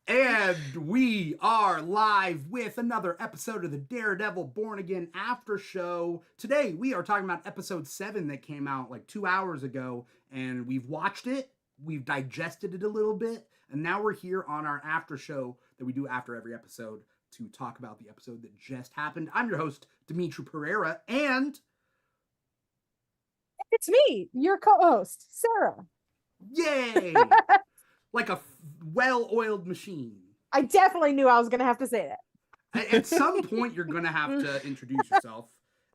And we are live with another episode of the Daredevil Born Again After Show. Today we are talking about episode 7 that came out like 2 hours ago, and we've watched it, we've digested it a little bit, and now we're here on our after show that we do after every episode to talk about the episode that just happened. I'm your host, Dimithri Perera, and it's me, your co-host, Sara. yay! Like a well-oiled machine. I definitely knew I was going to have to say that. At some point, you're going to have to introduce yourself.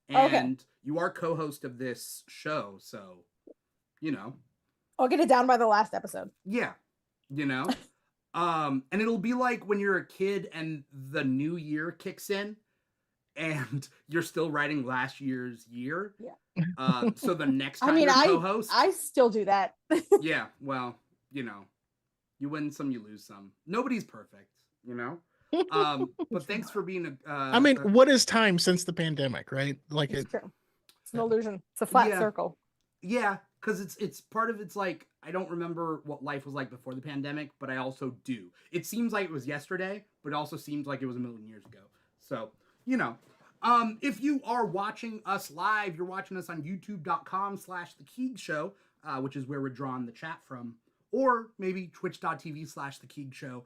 And Okay. You are co-host of this show, so, you know. I'll get it down by the last episode. Yeah, you know. And it'll be like when you're a kid and the new year kicks in and you're still writing last year's year. Yeah. So the next time you're co-host. I still do that. Yeah, well, you know. You win some, you lose some. Nobody's perfect, you know? But thanks for being I mean, what is time since the pandemic, right? Like it's true. It's an illusion. It's a flat circle. Yeah, because it's part of it's like I don't remember what life was like before the pandemic, but I also do. It seems like it was yesterday, but it also seems like it was a million years ago. So, you know. If you are watching us live, you're watching us on youtube.com/The Keeg Show, which is where we're drawing the chat from. Or maybe twitch.tv/The Keeg Show.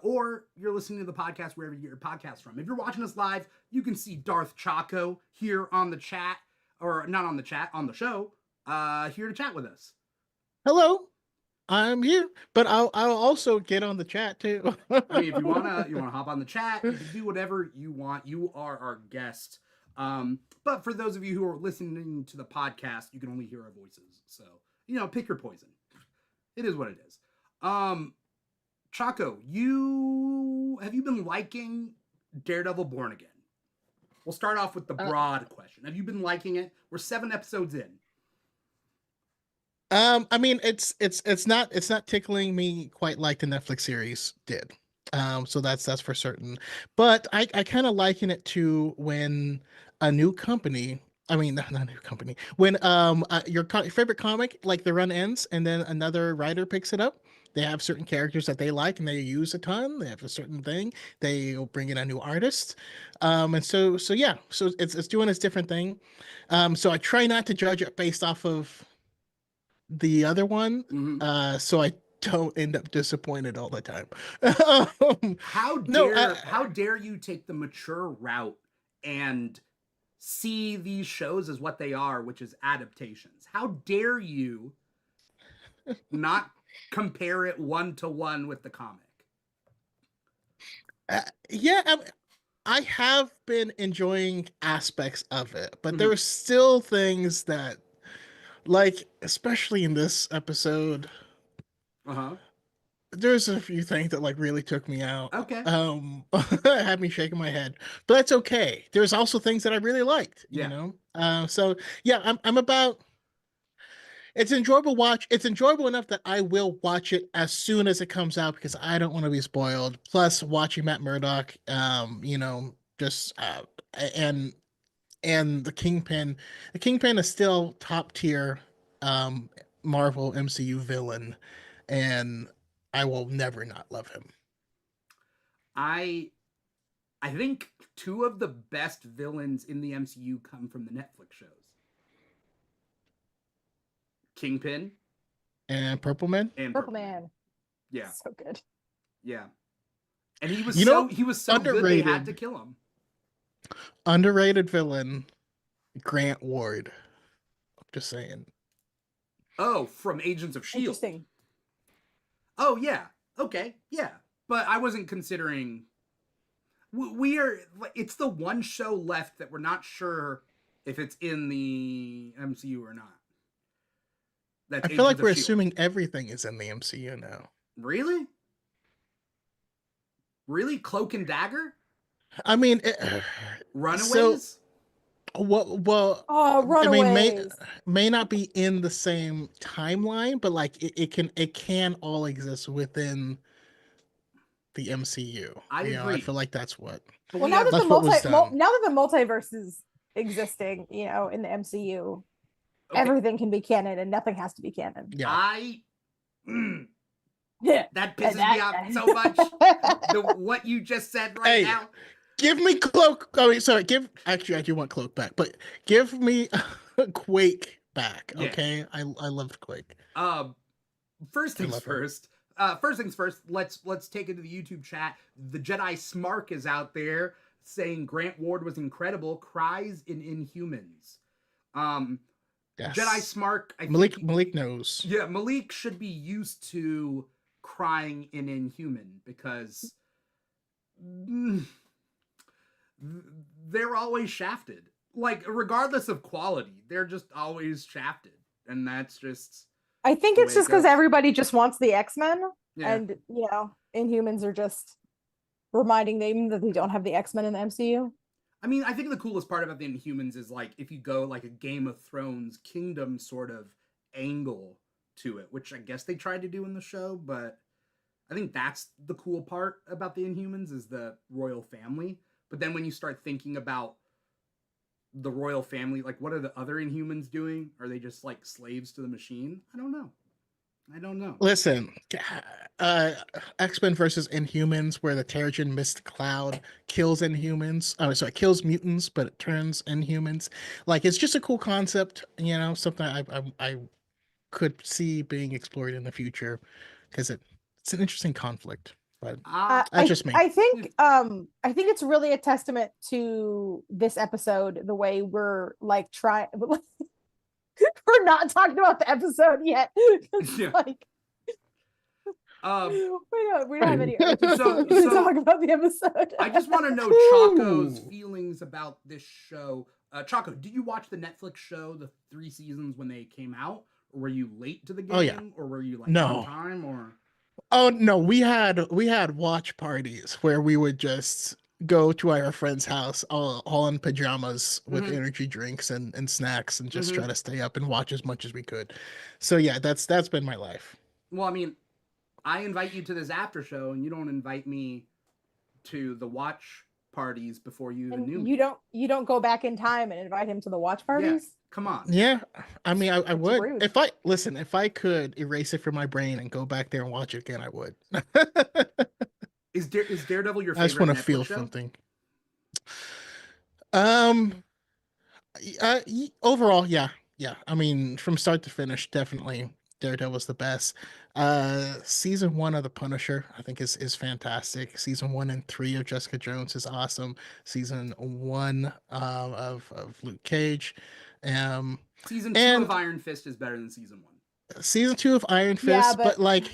Or you're listening to the podcast wherever you get your podcast from. If you're watching us live, you can see Darth Choco here on the chat. Or not on the chat, on the show. Here to chat with us. Hello, I'm here. But I'll also get on the chat too. I mean, if you wanna hop on the chat, you can do whatever you want. You are our guest. But for those of you who are listening to the podcast, you can only hear our voices. So, pick your poison. It is what it is. Choco, have you been liking Daredevil Born Again? We'll start off with the broad question. Have you been liking it? We're 7 episodes in. I mean, it's not tickling me quite like the Netflix series did. So that's for certain. But I kind of liken it to when a new company. I mean, not a new company. When your favorite comic, like the run ends, and then another writer picks it up. They have certain characters that they like and they use a ton. They have a certain thing. They'll bring in a new artist, and so yeah. So it's doing its different thing. So I try not to judge it based off of the other one. Mm-hmm. So I don't end up disappointed all the time. How dare you take the mature route and see these shows as what they are, which is adaptations? How dare you not compare it 1-to-1 with the comic? I have been enjoying aspects of it, but there are still things that, like, especially in this episode, there's a few things that like really took me out. Okay. Had me shaking my head, but that's okay. There's also things that I really liked, you know. So yeah, I'm about. It's enjoyable watch. It's enjoyable enough that I will watch it as soon as it comes out because I don't want to be spoiled. Plus, watching Matt Murdock, just and the Kingpin. The Kingpin is still top tier, Marvel MCU villain, and I will never not love him. I think 2 of the best villains in the MCU come from the Netflix shows. Kingpin and Purple Man. Purple Man. Yeah. So good. Yeah. And he was so underrated. Good they had to kill him. Underrated villain, Grant Ward. Just saying. Oh, from Agents of S.H.I.E.L.D. Interesting. Oh, yeah. Okay. Yeah. But I wasn't considering... It's the one show left that we're not sure if it's in the MCU or not. I feel like we're assuming everything is in the MCU now. Really? Really? Cloak and Dagger? I mean... Runaways? Well, Runaways. I mean, may not be in the same timeline, but like it can all exist within the MCU. I agree. I feel like that's what. Well, now that the multiverse is existing, in the MCU, everything can be canon and nothing has to be canon. Yeah. Yeah. That pisses me off so much. What you just said right now. Give me Cloak. Oh, sorry. Actually, I do want Cloak back, but give me Quake back. Yeah. Okay, I loved Quake. First things first. First things first. Let's take it to the YouTube chat. The Jedi Smark is out there saying Grant Ward was incredible. Cries in Inhumans. Yes. Jedi Smark. Malik knows. Yeah, Malik should be used to crying in Inhuman because they're always shafted. Like, regardless of quality, they're just always shafted, and that's just. I think it's just because everybody just wants the X-Men, and Inhumans are just reminding them that they don't have the X-Men in the MCU. I mean, I think the coolest part about the Inhumans is, like, if you go, like, a Game of Thrones kingdom sort of angle to it, which I guess they tried to do in the show, but I think that's the cool part about the Inhumans is the royal family. But then when you start thinking about the royal family, like, what are the other Inhumans doing? Are they just, like, slaves to the machine? I don't know. Listen, X-Men versus Inhumans, where the Terrigen Mist Cloud kills Inhumans. Oh, sorry, kills mutants, but it turns Inhumans. Like, it's just a cool concept, something I could see being explored in the future, because it's an interesting conflict. But that's just me. I think it's really a testament to this episode, the way we're like trying. We're not talking about the episode yet. Yeah. Like, we don't have any urgency to talk about the episode. I just want to know Choco's feelings about this show. Choco, did you watch the Netflix show, the 3 seasons when they came out? Or were you late to the game? Oh, yeah. Or were you like on time? Or oh no, we had watch parties where we would just go to our friend's house all in pajamas with energy drinks and snacks and just try to stay up and watch as much as we could. So yeah, that's been my life. Well, I mean, I invite you to this after show and you don't invite me to the watch parties before you even knew me. You don't go back in time and invite him to the watch parties? Yeah, come on. Yeah, I mean, I would. Rude. If I could erase it from my brain and go back there and watch it again, I would. Is Daredevil your favorite? I just want to Netflix feel show? something. Overall, yeah. I mean, from start to finish, definitely Daredevil's the best. Season 1 of The Punisher, I think is fantastic. Season 1 and 3 of Jessica Jones is awesome. Season 1 of Luke Cage. Season 2 of Iron Fist is better than season 1. Season 2 of Iron Fist, but like,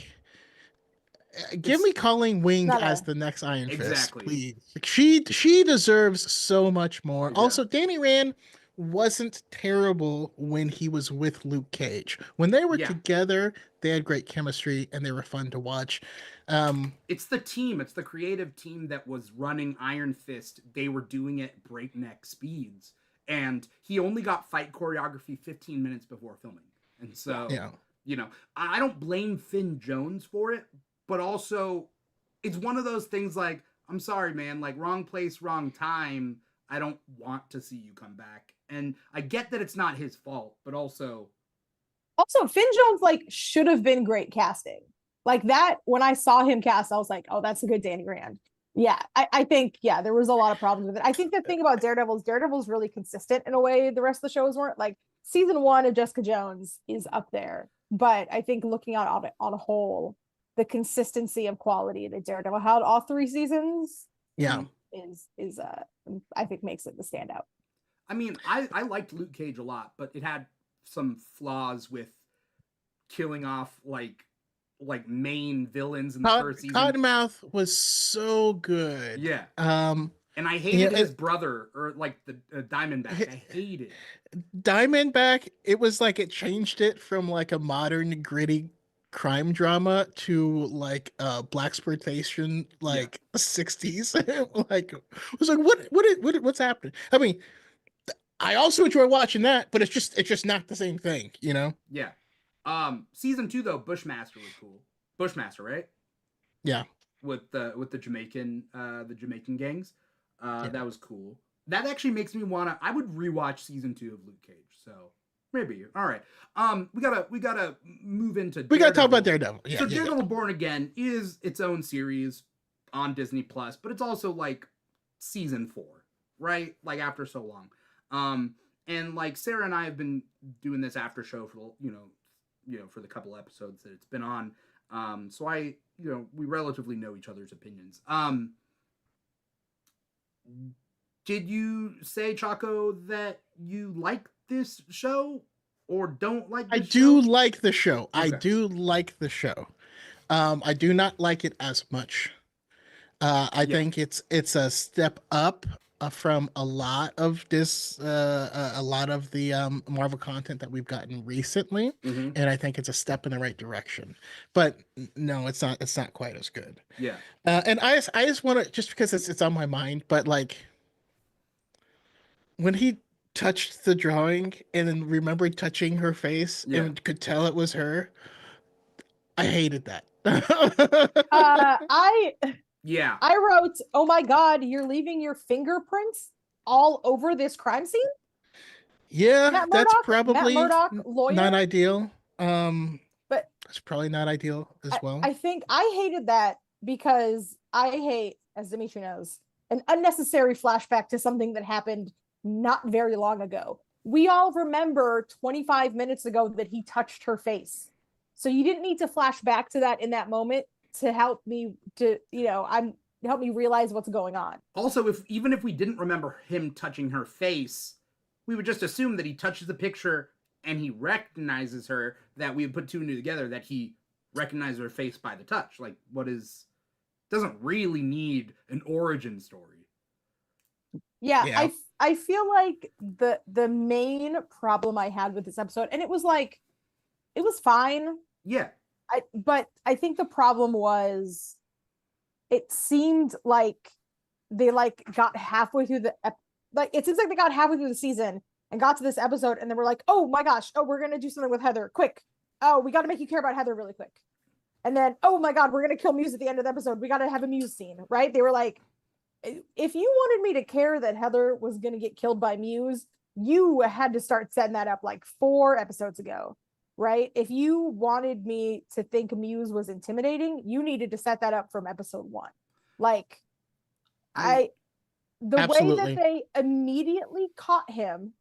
give me Colleen Wing as the next Iron Fist, please. She deserves so much more. Yeah. Also, Danny Rand wasn't terrible when he was with Luke Cage. When they were together, they had great chemistry and they were fun to watch. It's the team. It's the creative team that was running Iron Fist. They were doing it breakneck speeds. And he only got fight choreography 15 minutes before filming. And so, I don't blame Finn Jones for it. But also, it's one of those things like, I'm sorry, man, like, wrong place, wrong time. I don't want to see you come back. And I get that it's not his fault, but also... Also, Finn Jones, like, should have been great casting. Like, that, when I saw him cast, I was like, oh, that's a good Danny Rand. Yeah, I think, there was a lot of problems with it. I think the thing about Daredevil's really consistent in a way the rest of the shows weren't. Like, season 1 of Jessica Jones is up there. But I think looking at it on a whole... the consistency of quality that Daredevil had all 3 seasons is I think makes it the standout. I mean, I liked Luke Cage a lot, but it had some flaws with killing off like main villains in the first season. Cottonmouth was so good. Yeah. And I hated his brother, or like the Diamondback. I hated Diamondback. It was like it changed it from like a modern gritty crime drama to like blaxploitation, like 60s. Like, it was like, what's happening? I mean, I also enjoy watching that, but it's just not the same thing, Yeah. Season 2 though, Bushmaster was cool. Bushmaster, right? Yeah. With the Jamaican gangs. That was cool. That actually makes me I would rewatch season 2 of Luke Cage. So Maybe. All right. We gotta move into. We gotta talk about Daredevil. Daredevil. Yeah, So yeah, Daredevil Born Again is its own series on Disney Plus, but it's also like season 4, right? Like after so long. And like Sarah and I have been doing this after show for for the couple episodes that it's been on. So we relatively know each other's opinions. Did you say, Choco, that you like this show or don't like I this do show? like the show. I Okay. do like the show. I do not like it as much. I Yeah. think it's a step up from a lot of the Marvel content that we've gotten recently, Mm-hmm. and I think it's a step in the right direction. But no, it's not. It's not quite as good. Yeah. And I just want to, just because it's on my mind, but like when he touched the drawing and then remembered touching her face Yeah. and could tell it was her, I hated that. I Yeah. I wrote, "Oh my God, you're leaving your fingerprints all over this crime scene." Yeah, that's Matt probably Murdock, lawyer, not ideal. but It's probably not ideal as well. I think I hated that because I hate, as Dimitri knows, an unnecessary flashback to something that happened not very long ago. We all remember 25 minutes ago that he touched her face. So you didn't need to flash back to that in that moment to help me help me realize what's going on. Also, even if we didn't remember him touching her face, we would just assume that he touches the picture and he recognizes her, that we would put two and two together, that he recognizes her face by the touch. Like, doesn't really need an origin story. Yeah, Yeah. I feel like the main problem I had with this episode, and it was fine. Yeah. But I think the problem was it seemed like they got halfway through it seems like they got halfway through the season and got to this episode and then we're like, oh my gosh, oh, we're gonna do something with Heather, quick. Oh, we gotta make you care about Heather really quick. And then, oh my God, we're gonna kill Muse at the end of the episode. We gotta have a Muse scene, right? They were like, if you wanted me to care that Heather was gonna get killed by Muse, you had to start setting that up like 4 episodes ago, right? If you wanted me to think Muse was intimidating, you needed to set that up from episode 1. Like, the Absolutely. way that they immediately caught him,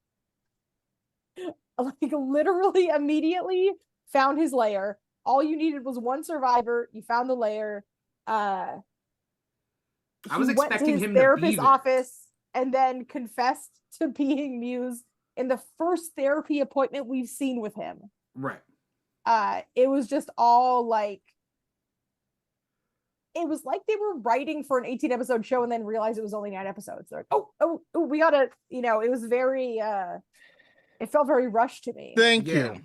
like literally immediately found his lair. All you needed was one survivor. You found the lair. I was He went to expecting his him to be therapist's there. office and then confessed to being Muse in the first therapy appointment we've seen with him. Right. It was just all like, it was like they were writing for an 18 episode show and then realized it was only 9 episodes. They're like, oh, we gotta, it was very, it felt very rushed to me. Thank Yeah. you.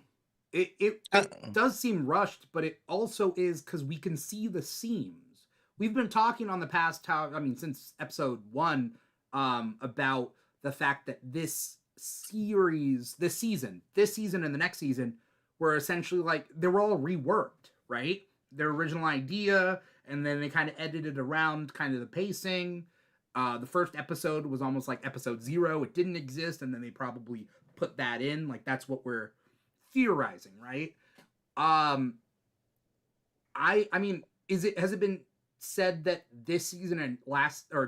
It does seem rushed, but it also is because we can see the seams. We've been talking on the past since episode 1, about the fact that this season and the next season were essentially like, they were all reworked, right? Their original idea, and then they kind of edited around kind of the pacing. The first episode was almost like episode 0. It didn't exist, and then they probably put that in. Like, that's what we're theorizing, right? I mean, has it been said that this season and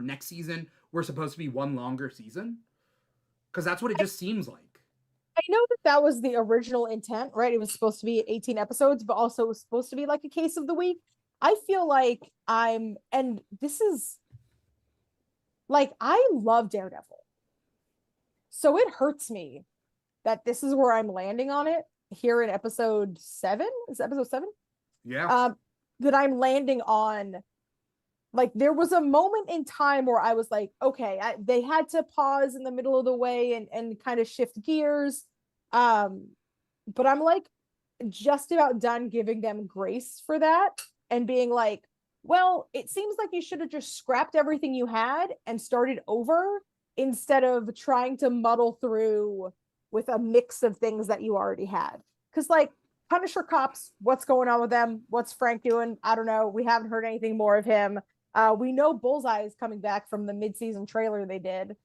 next season were supposed to be one longer season? Because that's what it just seems like. I know that was the original intent, right? It was supposed to be 18 episodes, but also it was supposed to be like a case of the week. I feel like and this is like, I love Daredevil. So it hurts me that this is where I'm landing on it here in episode 7. Is it episode 7? Yeah. That I'm landing on. Like, there was a moment in time where I was like, okay, they had to pause in the middle of the way and kind of shift gears. But I'm like just about done giving them grace for that and being like, well, it seems like you should have just scrapped everything you had and started over instead of trying to muddle through with a mix of things that you already had. Because, like, Punisher cops, what's going on with them? What's Frank doing? I don't know. We haven't heard anything more of him. We know Bullseye is coming back from the mid-season trailer they did.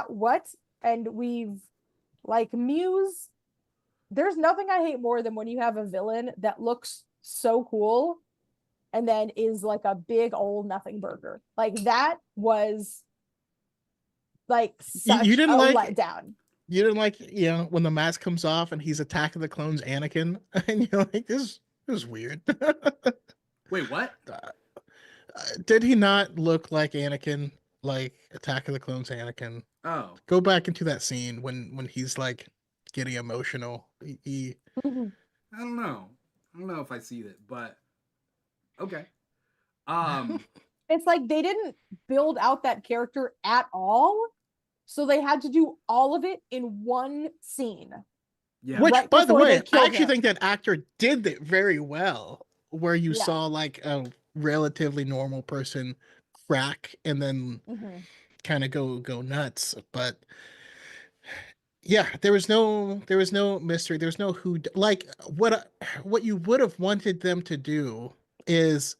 What? And we've, like, Muse, there's nothing I hate more than when you have a villain that looks so cool and then is like a big old nothing burger. Like that was like such You didn't a like letdown. you didn't like when the mask comes off and he's Attack of the Clones Anakin, and you're like, this is weird. Wait, what? Did he not look like Anakin, like Attack of the Clones Anakin? Oh, Go back into that scene when he's like getting emotional. I don't know. I don't know if I see it, but okay. Um, It's like they didn't build out that character at all. So they had to do all of it in one scene. yeah. Which, Right by the before they way, I killed actually him. think that actor did it very well. Where you Yeah. saw like a relatively normal person crack and then Mhm. kind of go nuts. But yeah, there was no mystery. There's no like what you would have wanted them to do is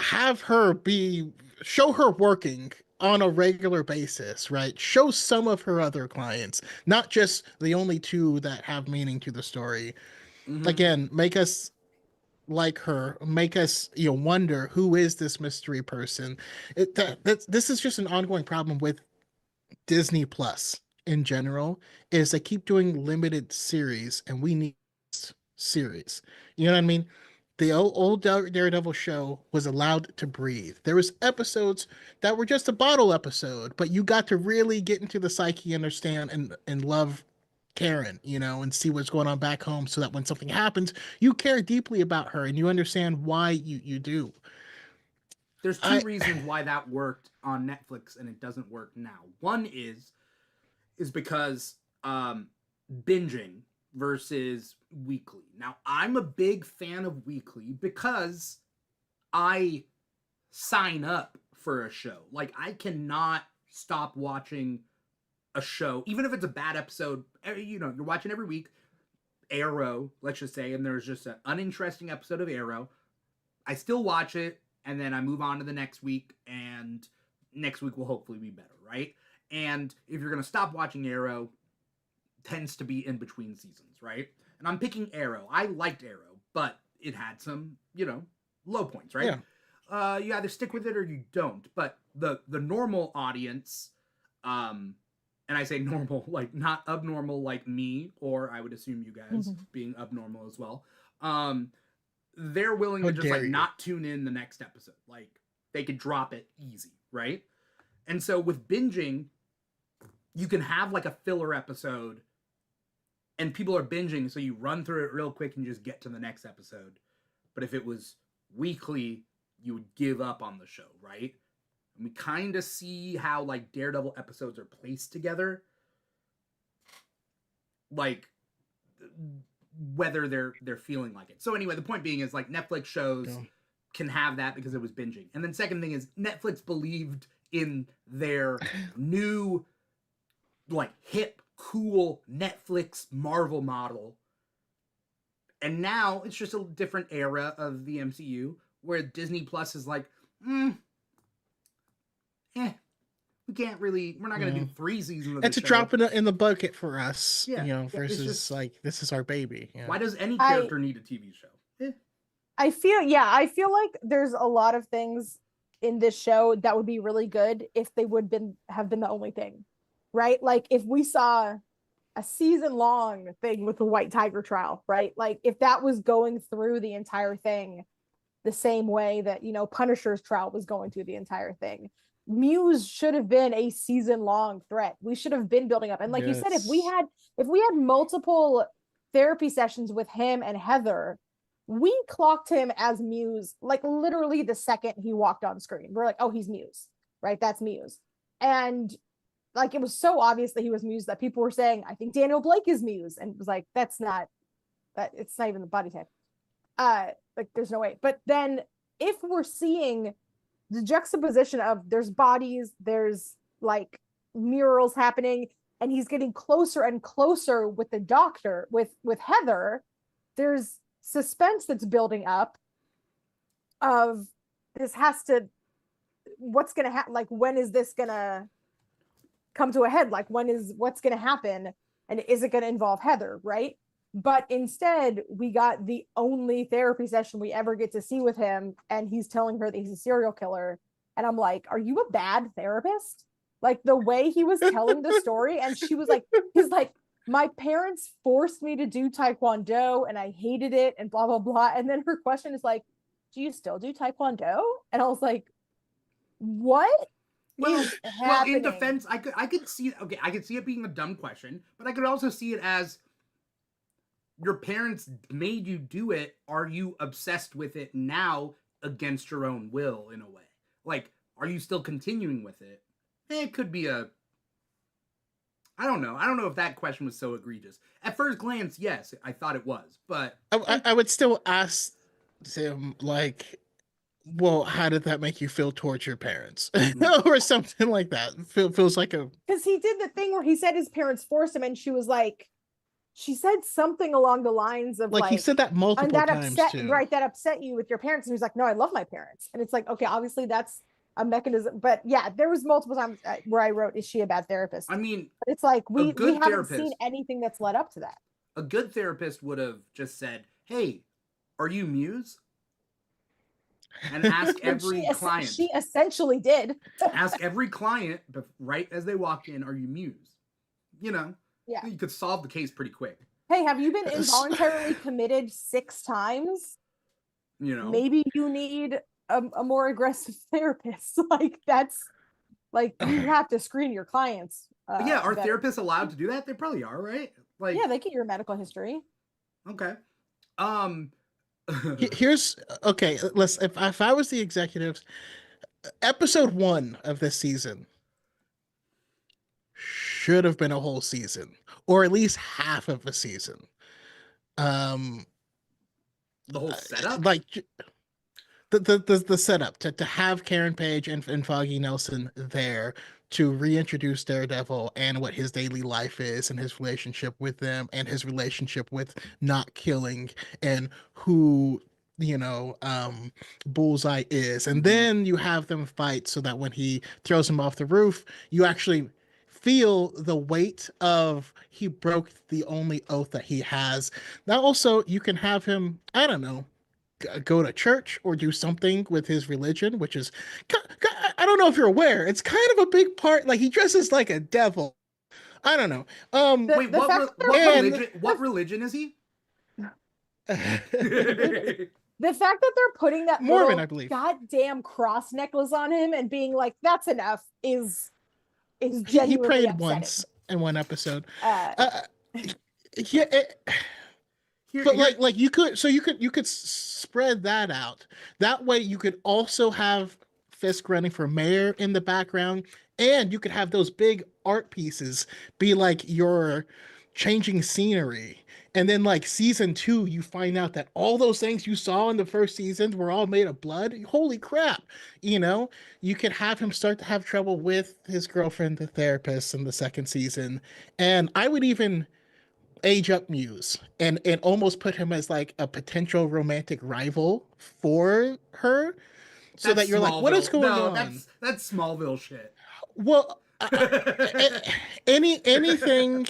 have her be show her working on a regular basis, right? Show some of her other clients, not just the only two that have meaning to the story. Mm-hmm. Again, make us like her, make us wonder who is this mystery person. This is just an ongoing problem with Disney Plus in general, is they keep doing limited series and we need series. You know what I mean? The old Daredevil show was allowed to breathe. There was episodes that were just a bottle episode, but you got to really get into the psyche, understand and love Karen, and see what's going on back home, so that when something happens, you care deeply about her and you understand why you do. There's two I reasons why that worked on Netflix and it doesn't work now. One is because binging versus weekly. Now, I'm a big fan of weekly because I sign up for a show. Like, I cannot stop watching a show, even if it's a bad episode. You're watching every week. Arrow, let's just say, and there's just an uninteresting episode of Arrow. I still watch it, and then I move on to the next week, and next week will hopefully be better, right? And if you're gonna stop watching Arrow, tends to be in between seasons, right? And I'm picking Arrow. I liked Arrow, but it had some, low points, right? yeah. You either stick with it or you don't. But the normal audience, and I say normal, like not abnormal like me, or I would assume you guys Mhm. being abnormal as well. They're willing How to just dare like you? not tune in the next episode. Like they could drop it easy, right? And so with binging, you can have like a filler episode and people are binging, so you run through it real quick and just get to the next episode. But if it was weekly, you would give up on the show, right? And we kind of see how like Daredevil episodes are placed together, like whether they're feeling like it. So anyway, the point being is like Netflix shows Yeah. can have that because it was binging. And then second thing is Netflix believed in their new like hip cool Netflix Marvel model. And now it's just a different era of the MCU where Disney Plus is like, we can't really, we're not going to Yeah. do 3 seasons of It's the a show. drop in the bucket for us, Yeah. It's versus just, like this is our baby. Yeah. why does any I character need a TV show? I feel like there's a lot of things in this show that would be really good if they would have been the only thing. Right? Like if we saw a season long thing with the White Tiger trial, right? Like if that was going through the entire thing the same way that, Punisher's trial was going through the entire thing. Muse should have been a season long threat. We should have been building up. And like you said, Yes. if we had multiple therapy sessions with him and Heather, we clocked him as Muse like literally the second he walked on screen. We're like, oh, he's Muse, right? That's Muse. And like it was so obvious that he was Muse that people were saying, I think Daniel Blake is Muse. And it was like, it's not even the body type. Like there's no way. But then if we're seeing the juxtaposition of there's bodies, there's like murals happening, and he's getting closer and closer with the doctor, with Heather, there's suspense that's building up of this has to what's gonna happen, like when is this gonna come to a head, like what's gonna happen, and is it going to involve Heather, right? But instead, we got the only therapy session we ever get to see with him, and he's telling her that he's a serial killer. And I'm like, are you a bad therapist? Like the way he was telling the story, and she was like, he's like, my parents forced me to do taekwondo and I hated it and blah blah blah. And then her question is like, do you still do taekwondo? And I was like, what Well, is well, in happening? defense, I could see I could see it being a dumb question, but I could also see it as your parents made you do it. Are you obsessed with it now against your own will in a way? Like, are you still continuing with it? It could be a I don't know. I don't know if that question was so egregious. At first glance, yes, I thought it was, but I would still ask him, like, well, how did that make you feel towards your parents? Or something like that. Feels like a. Because he did the thing where he said his parents forced him, and she was like, she said something along the lines of Like, he said that and multiple that times, upset, too. right? That upset you with your parents. And he was like, no, I love my parents. And it's like, okay, obviously that's a mechanism. But yeah, there was multiple times where I wrote, is she a bad therapist? I mean, But it's like, a we good haven't seen therapist, anything that's led up to that. a good therapist would have just said, "Hey, are you Muse?" and ask And every client. she essentially did. Ask every client right as they walked in, "Are you Muse?" You know, Yeah. you could solve the case pretty quick. Hey, have you been involuntarily committed 6 times? You know, Maybe you need a more aggressive therapist. Like that's like you have to screen your clients. Yeah, are better. therapists allowed to do that? They probably are, right? Like, Yeah, they get your medical history. okay. Um, Here's okay. Let's. If I was the executives, episode 1 of this season should have been a whole season, or at least half of a season. Um, the whole setup. like the setup to have Karen Page and Foggy Nelson there to reintroduce Daredevil and what his daily life is and his relationship with them and his relationship with not killing and who Bullseye is. And then you have them fight so that when he throws him off the roof, you actually feel the weight of he broke the only oath that he has. Now also you can have him, I don't know, go to church or do something with his religion, which is, I don't know if you're aware, it's kind of a big part. Like, he dresses like a devil. I don't know. Wait, what religion is he? The fact that they're putting that Mormon, little I believe, goddamn cross necklace on him and being like, "That's enough," is genuinely he prayed upsetting. once in one episode. Uh, Yeah. But like you could spread that out. That way you could also have Fisk running for mayor in the background, and you could have those big art pieces be like your changing scenery. And then like season 2, you find out that all those things you saw in the first season were all made of blood. Holy crap. You could have him start to have trouble with his girlfriend, the therapist, in the second season. And I would even age up Muse and almost put him as like a potential romantic rival for her, so that's that you're like, what is going no, on? That's Smallville shit. Well, anything.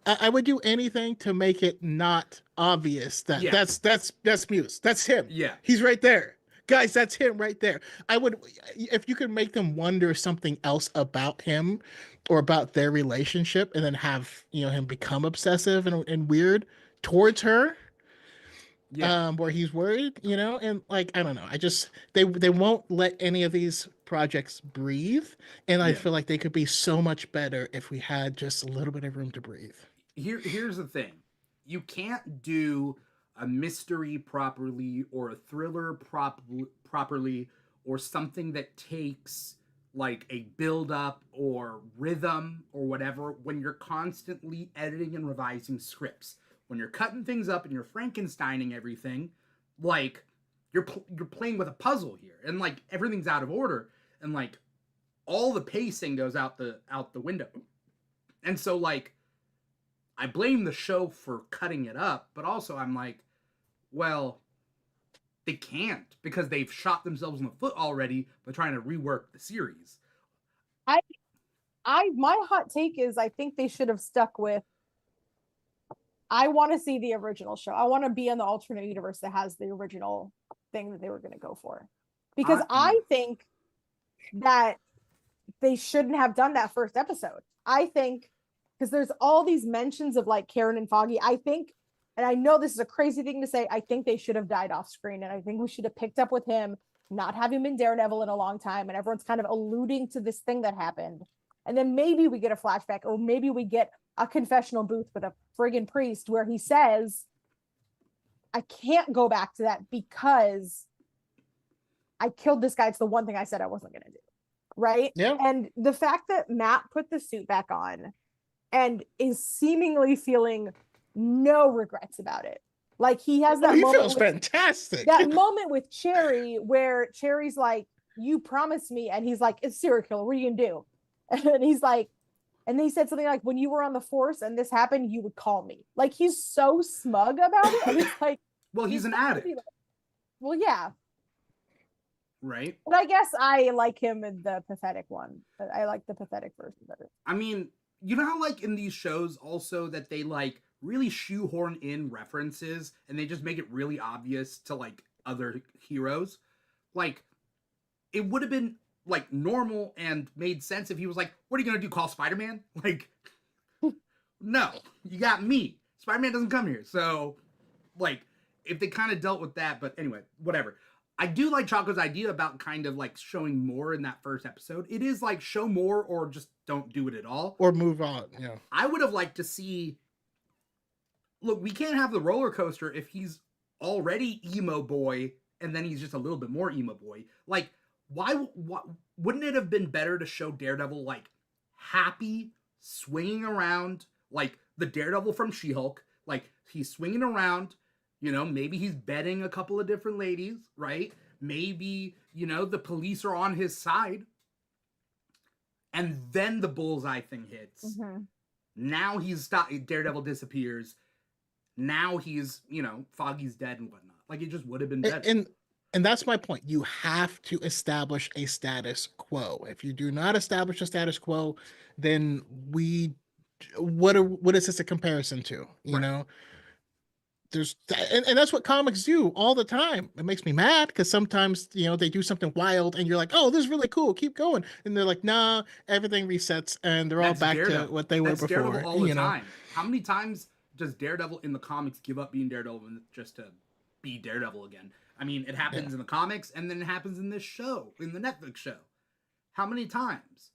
I would do anything to make it not obvious that Yeah. that's Muse. That's him. Yeah. He's right there. Guys, that's him right there. I would, if you could make them wonder something else about him or about their relationship, and then have him become obsessive and weird towards her, Yeah. where he's worried, and like, I don't know. I just, they won't let any of these projects breathe, and I Yeah. feel like they could be so much better if we had just a little bit of room to breathe. Here's the thing. You can't do a mystery properly or a thriller properly or something that takes like a build up or rhythm or whatever when you're constantly editing and revising scripts. When you're cutting things up and you're Frankensteining everything, like you're playing with a puzzle here, and like everything's out of order, and like all the pacing goes out the window. And so like I blame the show for cutting it up, but also I'm like, well, they can't because they've shot themselves in the foot already by trying to rework the series. my hot take is I think they should have stuck with. I want to see the original show. I want to be in the alternate universe that has the original thing that they were going to go for, because I think that they shouldn't have done that first episode. I think because there's all these mentions of like Karen and Foggy. I think, and I know this is a crazy thing to say, I think they should have died off screen, and I think we should have picked up with him, not having been Daredevil in a long time, and everyone's kind of alluding to this thing that happened. And then maybe we get a flashback, or maybe we get a confessional booth with a friggin' priest where he says, I can't go back to that because I killed this guy. It's the one thing I said I wasn't going to do. Right. Yeah. And the fact that Matt put the suit back on and is seemingly feeling no regrets about it. Like he has that he moment feels fantastic. That moment with Cherry where Cherry's like, you promised me. And he's like, it's serial killer. What are you going to do? And he's like, and then he said something like, when you were on the force and this happened, you would call me. Like he's so smug about it. And he's like, well, he's an addict. Well, yeah. Right. But I guess I like him in the pathetic one. I like the pathetic version better. I mean, you know how like in these shows also that they like really shoehorn in references and they just make it really obvious to like other heroes? Like, it would have been like normal and made sense if he was like, what are you gonna do, call Spider-Man? Like, no, you got me. Spider-Man doesn't come here. So like, if they kind of dealt with that, but anyway, whatever. I do like Choco's idea about kind of like showing more in that first episode. It is like show more or just don't do it at all. Or move on. Yeah. I would have liked to see, look, we can't have the roller coaster if he's already emo boy and then he's just a little bit more emo boy. Like, why wouldn't it have been better to show Daredevil like happy, swinging around like the Daredevil from She-Hulk? Like he's swinging around, you know, maybe he's bedding a couple of different ladies, right? Maybe, you know, the police are on his side. And then the bullseye thing hits. Mm-hmm. Now Daredevil disappears. Now he's, you know, Foggy's dead and whatnot. Like it just would have been better. And that's my point. You have to establish a status quo. If you do not establish a status quo, then what is this a comparison to? You know, there's and that's what comics do all the time. It makes me mad because sometimes, you know, they do something wild and you're like, oh, this is really cool, keep going, and they're like, nah, everything resets and they're all back to what they were before. Daredevil all the time. How many times does Daredevil in the comics give up being Daredevil just to be Daredevil again? I mean, it happens in the comics and then it happens in this show, in the Netflix show. How many times?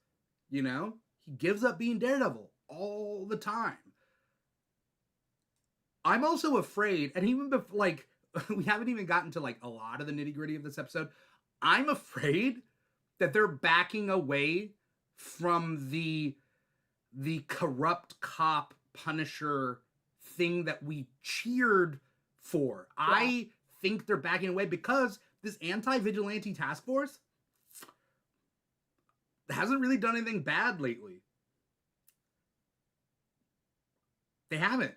You know, he gives up being Daredevil all the time. I'm also afraid, and even before, like, we haven't even gotten to like a lot of the nitty gritty of this episode. I'm afraid that they're backing away from the corrupt cop Punisher thing that we cheered for. Yeah. I think they're backing away because this anti-vigilante task force hasn't really done anything bad lately. They haven't.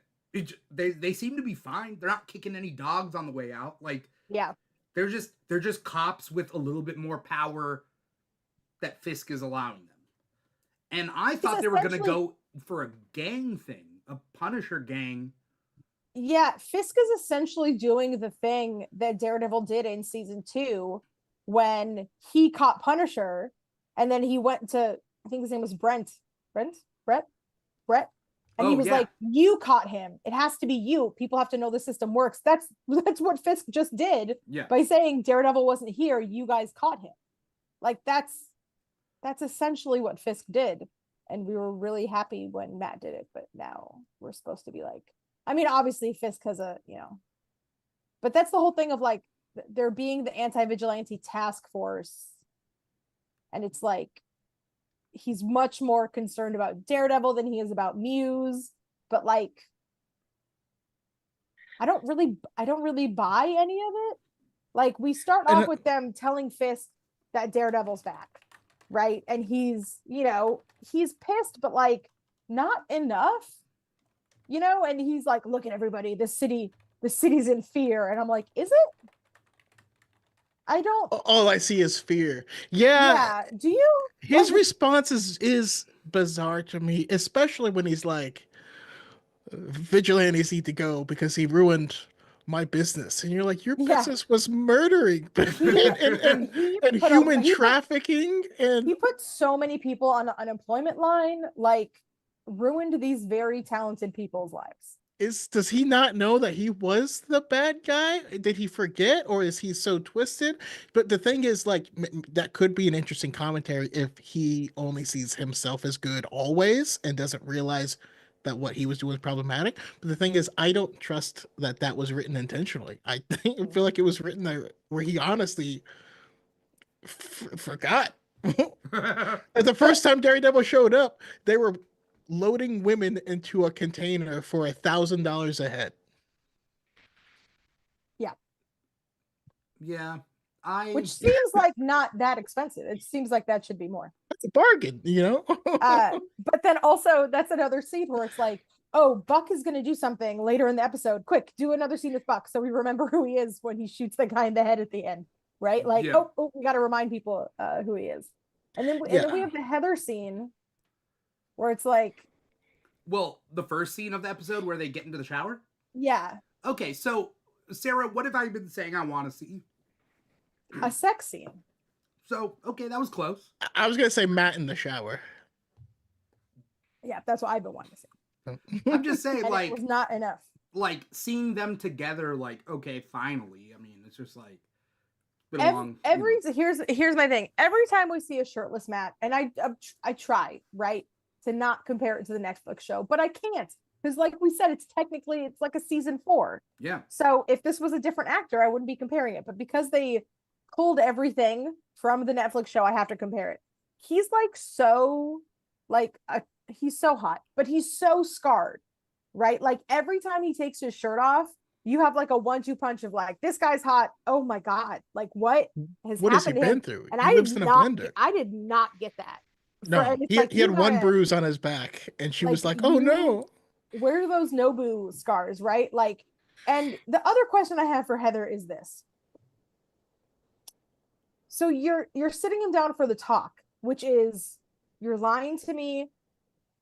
They seem to be fine. They're not kicking any dogs on the way out. Like, yeah, they're just cops with a little bit more power that Fisk is allowing them. And I thought they were going to go for a gang thing, a Punisher gang. Yeah, Fisk is essentially doing the thing that Daredevil did in season 2 when he caught Punisher, and then he went to, I think his name was Brett. And he was like, you caught him. It has to be you. People have to know the system works. That's what Fisk just did by saying Daredevil wasn't here. You guys caught him. Like that's essentially what Fisk did. And we were really happy when Matt did it. But now we're supposed to be like, I mean, obviously Fisk has a, you know, but that's the whole thing of like there being the anti-vigilante task force. And it's like, he's much more concerned about Daredevil than he is about Muse, but like I don't really buy any of it. Like we start off with them telling Fisk that Daredevil's back, right? And he's, you know, he's pissed, but like not enough, you know, and he's like, look at everybody, the city's in fear. And I'm like, is it? I don't. All I see is fear. Yeah, Yeah. Do you his like? response is bizarre to me, especially when he's like, "Vigilantes need to go because he ruined my business," and you're like, "Your Yeah. business was murdering He he and put a human trafficking and." he put so many people on the unemployment line, like ruined these very talented people's lives. Does he not know that he was the bad guy? Did he forget, or is he so twisted? But the thing is, like, that could be an interesting commentary if he only sees himself as good always and doesn't realize that what he was doing was problematic. But the thing is, I don't trust that that was written intentionally. I feel like it was written there where he honestly forgot. The first time Daredevil showed up, they were loading women into a container for $1,000 a head. Yeah. Yeah. Which seems like not that expensive. It seems like that should be more. That's a bargain, you know? But then also that's another scene where it's like, oh, Buck is going to do something later in the episode. Quick, do another scene with Buck so we remember who he is when he shoots the guy in the head at the end, right? Like, Yeah. we got to remind people who he is. And then Yeah. we have the Heather scene where it's like, Well, the first scene of the episode where they get into the shower? yeah, Okay, so Sarah, what have I been saying I want to see? a sex scene. So, okay, that was close. I was gonna say Matt in the shower. Yeah, that's what I've been wanting to see. I'm just saying, And like, it was not enough. like seeing them together, like, okay, finally. I mean, it's just like been a long. Here's my thing. Every time we see a shirtless Matt, and I try, right, to not compare it to the Netflix show, but I can't because, like we said, it's like a season 4. Yeah. So if this was a different actor, I wouldn't be comparing it. But because they pulled everything from the Netflix show, I have to compare it. He's like so, like he's so hot, but he's so scarred, right? Like every time he takes his shirt off, you have like a 1-2 punch of like, this guy's hot. Oh my God. Like what has What has he happened to him? been through? And He lives in a blender. I did not get that. No, It's he, like he had one gotta, bruise on his back, and she like was like, "Oh no." where are those Nobu scars, right? Like, and the other question I have for Heather is this. So you're sitting him down for the talk, which is you're lying to me.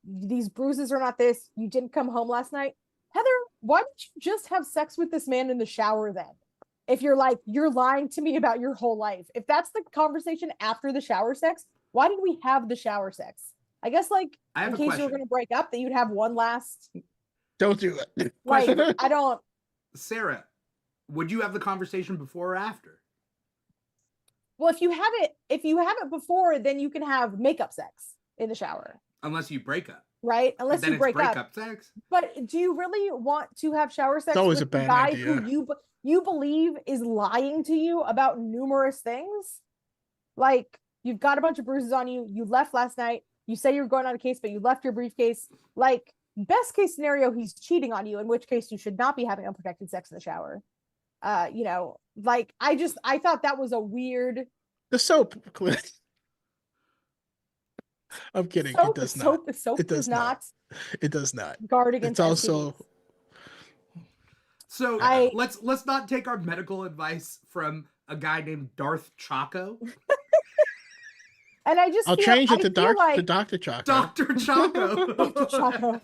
These bruises are not this. You didn't come home last night. Heather, why didn't you just have sex with this man in the shower then? If you're like, you're lying to me about your whole life. If that's the conversation after the shower sex, why did we have the shower sex? I guess like in case you were going to break up, that you'd have one last. Don't do it. Like, I don't. Sarah, would you have the conversation before or after? Well, if you have it before, then you can have makeup sex in the shower. Unless you break up. Right? Unless you break up. Sex. But do you really want to have shower sex always with a bad the guy idea. who you believe is lying to you about numerous things? Like, you've got a bunch of bruises on you. You left last night. You say you're going on a case, but you left your briefcase. Like, best case scenario, he's cheating on you, in which case you should not be having unprotected sex in the shower. Like, I thought that was a weird. The soap. I'm kidding. It does not. Soap It does not. It does not. Guard against It's also. STDs. So let's not take our medical advice from a guy named Darth Choco. And I'll change it to Dr. Choco. Dr. Choco. Dr. Choco.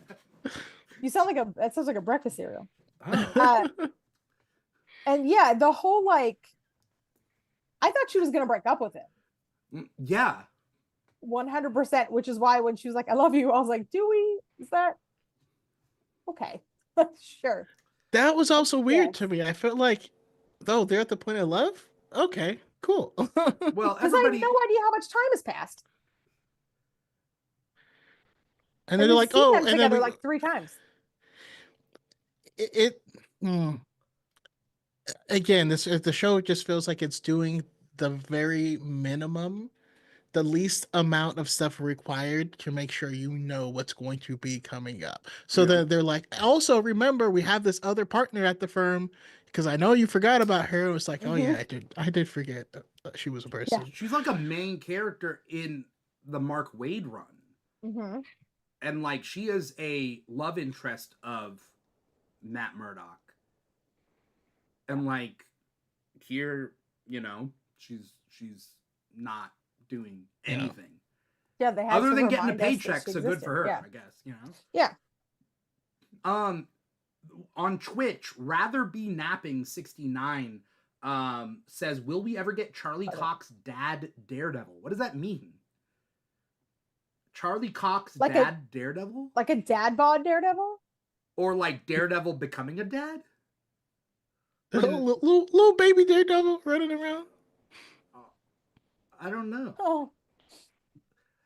That sounds like a breakfast cereal. Oh. And yeah, the whole like, I thought she was gonna break up with him. Yeah. 100%, which is why when she was like, I love you, I was like, do we? Is that okay? Sure. That was also weird to me. I felt like, though, they're at the point of love. Okay, cool. Well, because I have no idea how much time has passed. And then they're like, oh, and together then like 3 times. Again, the show just feels like it's doing the very minimum, the least amount of stuff required to make sure you know what's going to be coming up. So they're like, also remember we have this other partner at the firm because I know you forgot about her. It was like, oh yeah, I did forget she was a person. Yeah. She's like a main character in the Mark Waid run. Mm-hmm. And like she is a love interest of Matt Murdock. And like here, she's not doing anything. Yeah, they had other to than getting a remind us that paycheck, she so good existed. for her, Yeah. I guess, you know. Yeah. On Twitch, rather be napping 69 says, will we ever get Charlie Cox's dad Daredevil? What does that mean? Charlie Cox's dad Daredevil? Like a dad bod Daredevil? Or like Daredevil becoming a dad? Little baby Daredevil running around. I don't know. Oh.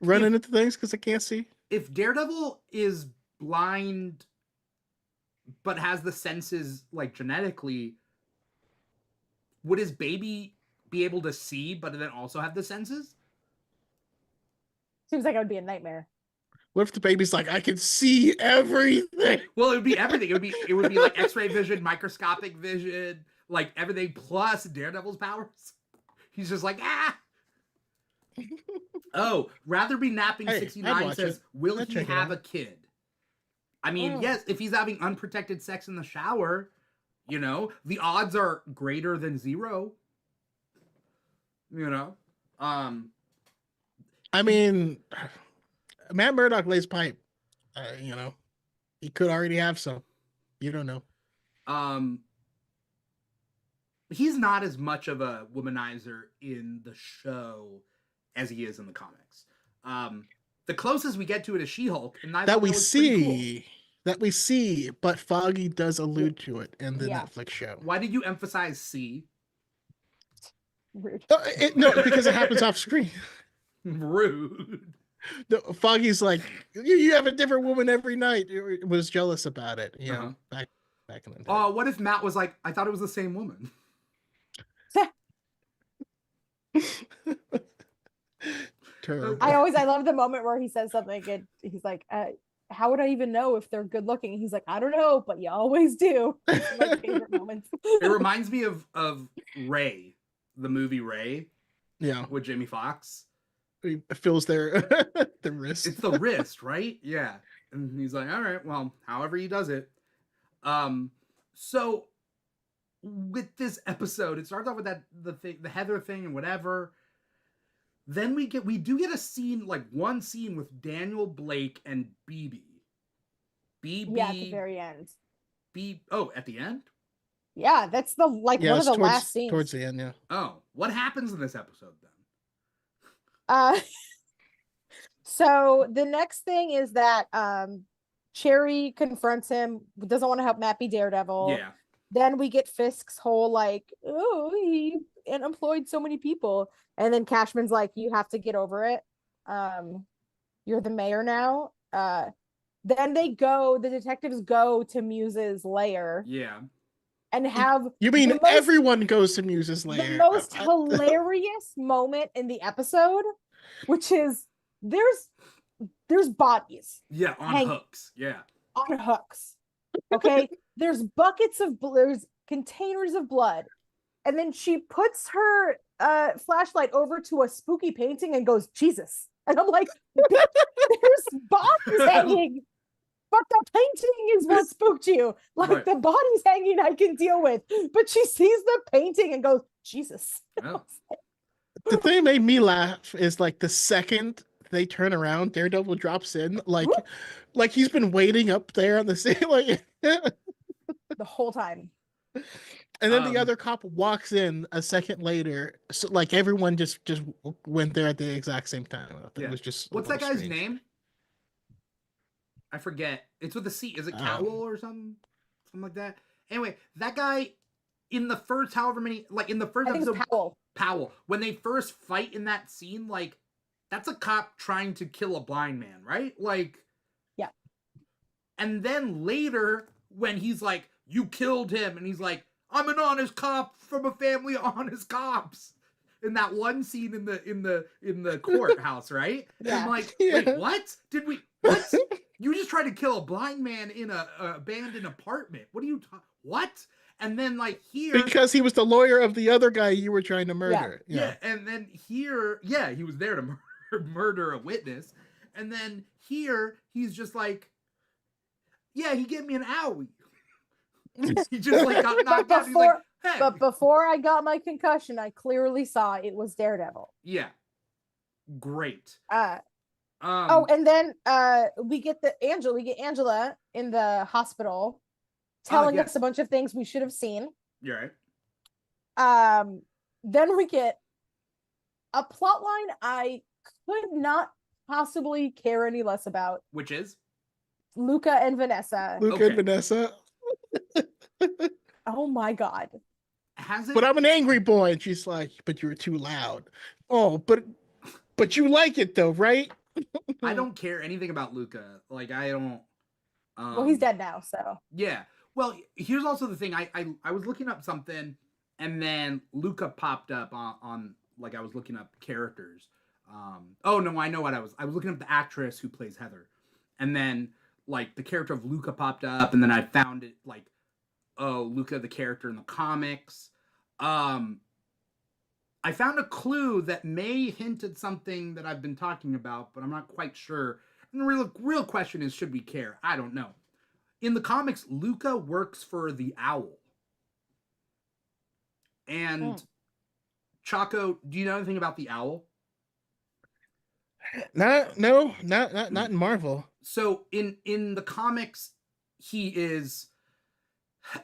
Running into things because I can't see. If Daredevil is blind but has the senses like genetically, would his baby be able to see but then also have the senses? Seems like it would be a nightmare. What if the baby's like, I can see everything? Well, it would be everything. It would be like X-ray vision, microscopic vision, like everything plus Daredevil's powers. He's just like, ah. Oh, rather be napping 69 says, will he have a kid? I mean, yes, if he's having unprotected sex in the shower, you know, the odds are greater than 0. You know? I mean, Matt Murdock lays pipe. You know, he could already have some. You don't know. He's not as much of a womanizer in the show as he is in the comics. The closest we get to it is She-Hulk, and that we see, but Foggy does allude to it in the Netflix show. Why did you emphasize see? Rude. No, because it happens off screen. Rude. No, Foggy's like, you have a different woman every night. Was jealous about it, you know, back in the day. What if Matt was like, I thought it was the same woman? Terrible. I love the moment where he says something good. He's like, how would I even know if they're good looking? He's like, I don't know, but you always do. It's my favorite moments. It reminds me of Ray, the movie Ray. Yeah. With Jamie Foxx. He feels the wrist. It's the wrist, right? Yeah. And he's like, all right, well, however he does it. So with this episode, it starts off with the Heather thing and whatever. Then we do get a scene, like one scene with Daniel Blake and BB. BB. Yeah, at the very end. At the end? Yeah, that's one of the last scenes. Towards the end, yeah. Oh, what happens in this episode then? So the next thing is that Cherry confronts him, doesn't want to help Matt be Daredevil. Yeah. Then we get Fisk's whole like, oh, he employed so many people. And then Cashman's like, you have to get over it. You're the mayor now. Then the detectives go to Muse's lair. Yeah. And have you mean everyone goes to Muse's lair? The most hilarious moment in the episode, which is there's bodies. Yeah, on hooks. Yeah. On hooks. Okay. There's there's containers of blood. And then she puts her flashlight over to a spooky painting and goes, Jesus. And I'm like, there's bodies hanging. But the painting is what spooked you. Like the body's hanging, I can deal with. But she sees the painting and goes, Jesus. Oh. The thing that made me laugh is like the second they turn around, Daredevil drops in, like he's been waiting up there on the scene, like the whole time. And then the other cop walks in a second later. So like everyone just went there at the exact same time. It was just what's that guy's name? I forget. It's with a C. Is it Cowell or something? Something like that. Anyway, that guy in the first episode, Powell. When they first fight in that scene, like that's a cop trying to kill a blind man, right? Like, yeah. And then later, when he's like, "You killed him," and he's like, "I'm an honest cop from a family of honest cops." In that one scene in the courthouse, right? Yeah. I'm like, wait, what? What? You just tried to kill a blind man in a abandoned apartment. What are you talking? What? And then like here, because he was the lawyer of the other guy you were trying to murder. Yeah. And then here, he was there to murder a witness. And then here, he's just like, yeah, he gave me an owie. He just like got knocked out. He's like, Hey. But before I got my concussion, I clearly saw it was Daredevil. Yeah. Great. And then we get Angela in the hospital telling us a bunch of things we should have seen. You're right. Then we get a plot line I could not possibly care any less about. Which is? Luca and Vanessa. And Vanessa. Oh my God. But I'm an angry boy. And she's like, but you're too loud. Oh, but you like it though, right? I don't care anything about Luca. Like, I don't. Well, he's dead now, so. Yeah. Well, here's also the thing. I was looking up something, and then Luca popped up on like, I was looking up characters. Oh no, I know what I was looking up the actress who plays Heather, and then like the character of Luca popped up, and then I found it like, oh, Luca, the character in the comics. I found a clue that may hint at something that I've been talking about, but I'm not quite sure. And the real question is, should we care? I don't know. In the comics, Luca works for the Owl. And Choco, do you know anything about the Owl? Not in Marvel. So in the comics, he is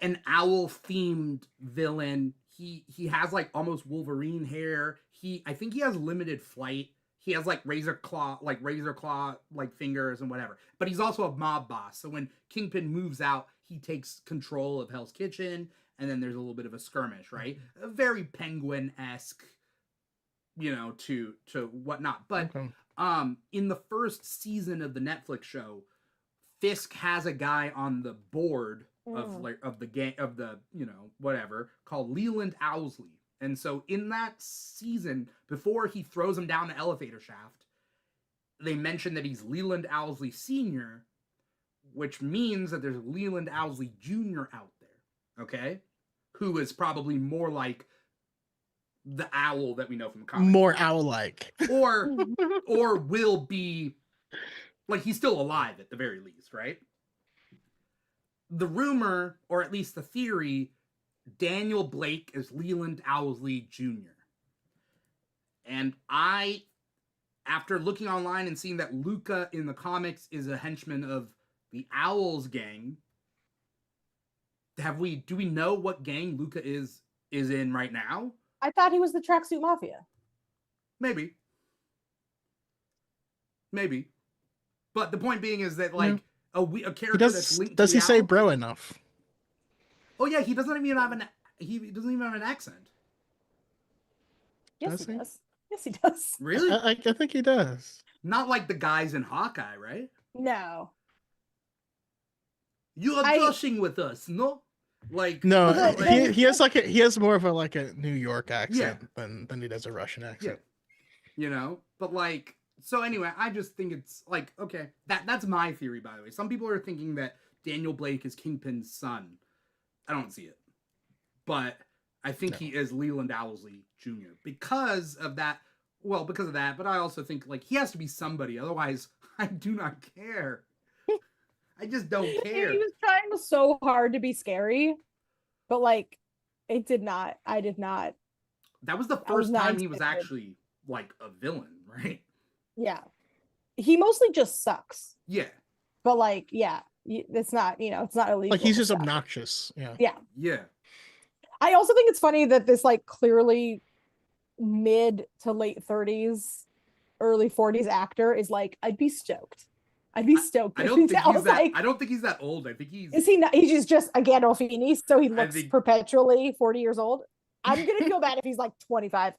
an owl-themed villain. He has like almost Wolverine hair. I think he has limited flight. He has like razor claw like fingers and whatever. But he's also a mob boss. So when Kingpin moves out, he takes control of Hell's Kitchen, and then there's a little bit of a skirmish, right? A very Penguin-esque, to whatnot. But in the first season of the Netflix show, Fisk has a guy on the board of the game of the whatever called Leland Owlsley. And so in that season, before he throws him down the elevator shaft, they mention that he's Leland Owlsley Sr., which means that there's Leland Owlsley Jr. out there, okay? Who is probably more like the owl that we know from the comics. More owl-like. Or will be, like, he's still alive at the very least, right? The rumor, or at least the theory, Daniel Blake is Leland Owlsley Jr. And after looking online and seeing that Luca in the comics is a henchman of the Owls gang, do we know what gang Luca is in right now? I thought he was the Tracksuit Mafia. Maybe. But the point being is that, like, a character that's linked to does he say Owl, bro enough? Oh yeah, he doesn't even have an accent. Yes, he does. Yes, he does. Really? I think he does. Not like the guys in Hawkeye, right? No. You are joshing with us, no? Like, no, he has more of a New York accent than he does a Russian accent. Yeah. But like, so anyway, I just think it's like, okay, that's my theory, by the way. Some people are thinking that Daniel Blake is Kingpin's son. I don't see it. But I think he is Leland Owlsley Jr. because of that, but I also think, like, he has to be somebody, otherwise I do not care. I just don't care. He was trying so hard to be scary, but like, I did not. That was the first time he was actually like a villain, right? Yeah. He mostly just sucks. Yeah. But like, yeah, it's not, it's not illegal. Like, he's just obnoxious. Yeah. Yeah. Yeah. I also think it's funny that this like clearly mid to late 30s, early 40s actor is like, I'd be stoked. I don't think he's that old. I think he's. Is he not? He's just a Gandolfini, so he looks perpetually 40 years old. I'm gonna feel bad if he's like 25.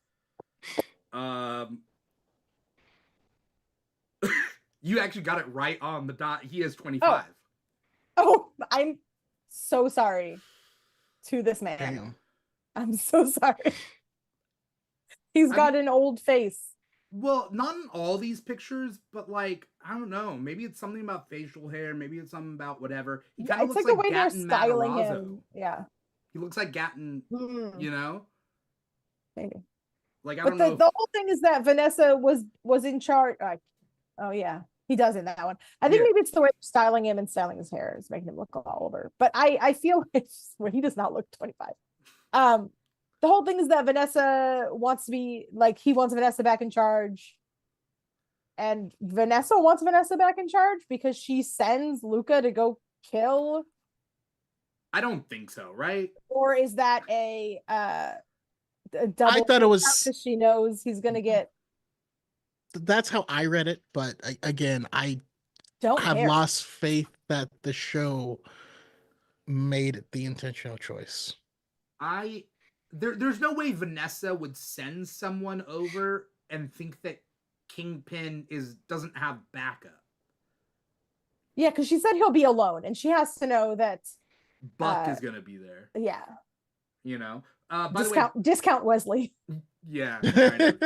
You actually got it right on the dot. He is 25. Oh, I'm so sorry to this man. Damn. I'm so sorry. He's got an old face. Well, not in all these pictures, but like, I don't know. Maybe it's something about facial hair. Maybe it's something about whatever. He kind of looks like the way they're styling him. Yeah. He looks like Gatton, Maybe. Like, I don't know. But the whole thing is that Vanessa was in charge. Oh yeah, he does in that one. I think maybe it's the way they're styling him and styling his hair is making him look a lot older. But I feel he does not look 25. The whole thing is that Vanessa wants to be like, he wants Vanessa back in charge. And Vanessa wants Vanessa back in charge because she sends Luca to go kill. I don't think so, right? Or is that a double? I thought it was. Because she knows he's gonna get. That's how I read it, but again, I Don't have care. lost faith that the show made it the intentional choice. There's no way Vanessa would send someone over and think that Kingpin doesn't have backup. Yeah, because she said he'll be alone, and she has to know that Buck is gonna be there. Yeah. You know. Discount Wesley. Yeah. Kind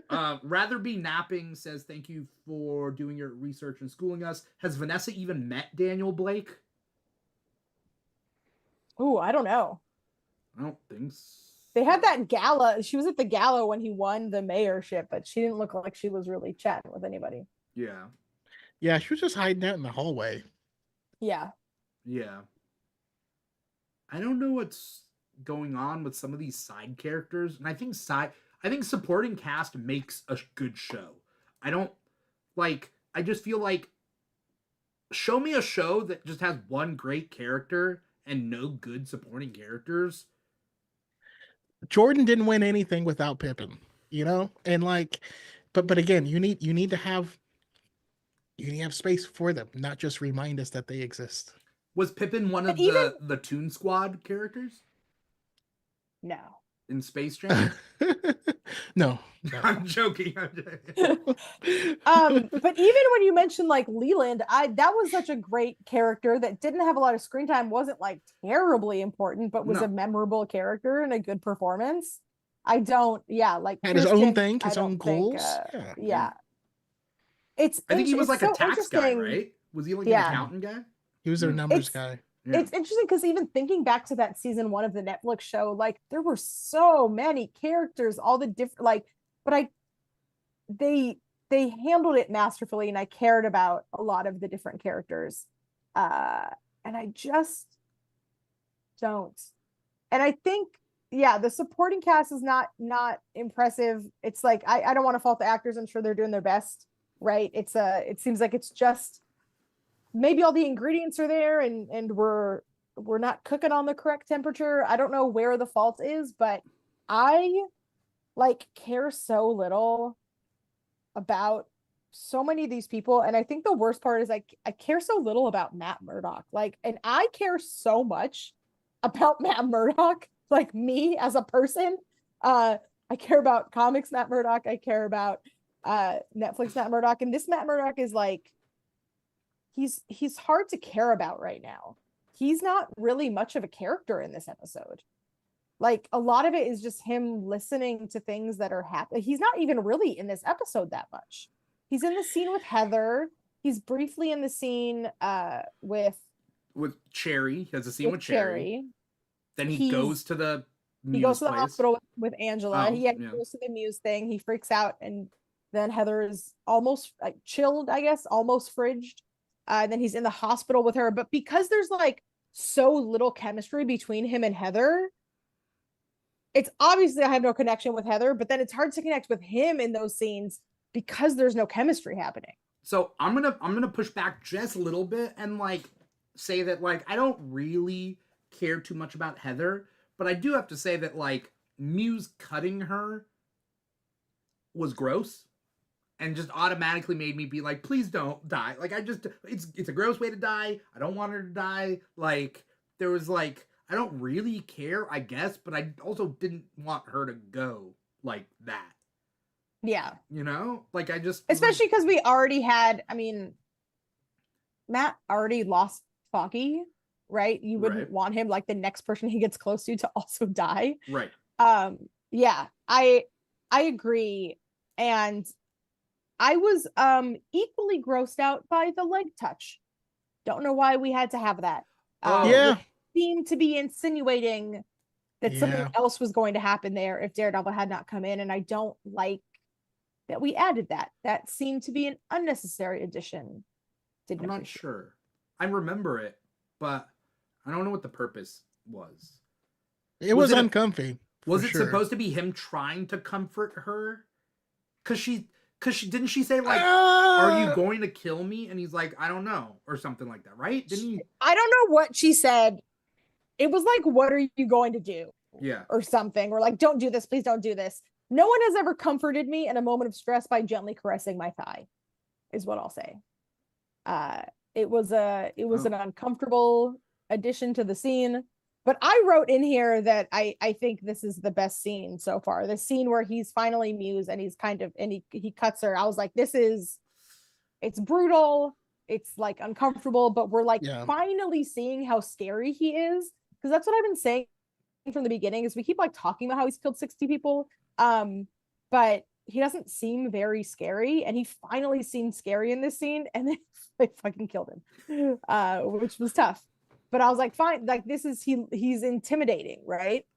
of. Rather be napping says thank you for doing your research and schooling us. Has Vanessa even met Daniel Blake? Ooh, I don't know. I don't think so. They had that gala. She was at the gala when he won the mayorship, but she didn't look like she was really chatting with anybody. Yeah. Yeah, she was just hiding out in the hallway. Yeah. Yeah. I don't know what's going on with some of these side characters, and I think supporting cast makes a good show. I just feel like show me a show that just has one great character and no good supporting characters. Jordan didn't win anything without Pippin, and but again, you need to have space for them, not just remind us that they exist. Was Pippin one of the Toon Squad characters? No. In Space Jam? No. I'm joking. But even when you mentioned like Leland, that was such a great character that didn't have a lot of screen time, wasn't like terribly important, but was a memorable character and a good performance. Had his own thing, his own goals. Yeah. I think he was like so a tax guy, right? Was he like an accountant guy? He was their numbers guy. Yeah. It's interesting because even thinking back to that season 1 of the Netflix show, like there were so many characters, all the different but they handled it masterfully, and I cared about a lot of the different characters. And I just don't. And I think the supporting cast is not impressive. It's like I don't want to fault the actors. I'm sure they're doing their best, right? It seems like it's just maybe all the ingredients are there and we're not cooking on the correct temperature. I don't know where the fault is, but I care so little about so many of these people. And I think the worst part is I care so little about Matt Murdock. And I care so much about Matt Murdock, like me as a person. I care about comics Matt Murdock. I care about Netflix Matt Murdock. And this Matt Murdock is he's hard to care about right now. He's not really much of a character in this episode. A lot of it is just him listening to things that are happening. He's not even really in this episode that much. He's in the scene with Heather. He's briefly in the scene with Cherry. He has a scene with Cherry. Then he goes to the hospital with Angela. He goes to the Muse thing. He freaks out, and then Heather is almost chilled, I guess, almost fridged. And then he's in the hospital with her. But because there's so little chemistry between him and Heather, it's obviously I have no connection with Heather, but then it's hard to connect with him in those scenes because there's no chemistry happening. So I'm gonna push back just a little bit and say that I don't really care too much about Heather, but I do have to say that Muse cutting her was gross and just automatically made me be like, please don't die. It's a gross way to die. I don't want her to die. There was I don't really care, I guess, but I also didn't want her to go like that. Yeah. Especially because we already had, Matt already lost Foggy, right? You wouldn't want him, the next person he gets close to also die. Right. Yeah, I agree. And I was equally grossed out by the leg touch. Don't know why we had to have that. Seemed to be insinuating that something else was going to happen there if Daredevil had not come in, and I don't like that we added that. That seemed to be an unnecessary addition. I'm not sure. I remember it, but I don't know what the purpose was. It was uncomfy. Was it sure. supposed to be him trying to comfort her? Cause she didn't she say like, "Are you going to kill me?" And he's like, "I don't know," or something like that, right? Didn't he? I don't know what she said. It was like, "What are you going to do?" Yeah. Or something. Or like, "Don't do this, please don't do this." No one has ever comforted me in a moment of stress by gently caressing my thigh, is what I'll say. It was an uncomfortable addition to the scene. But I wrote in here that I think this is the best scene so far. The scene where he's finally Muse and he's kind of and he cuts her. I was like, it's brutal, it's like uncomfortable, but we're like finally seeing how scary he is. Because that's what I've been saying from the beginning, is we keep like talking about how he's killed 60 people. But he doesn't seem very scary, and he finally seemed scary in this scene, and then they fucking killed him, which was tough. But I was like, fine, like this is he's intimidating, right?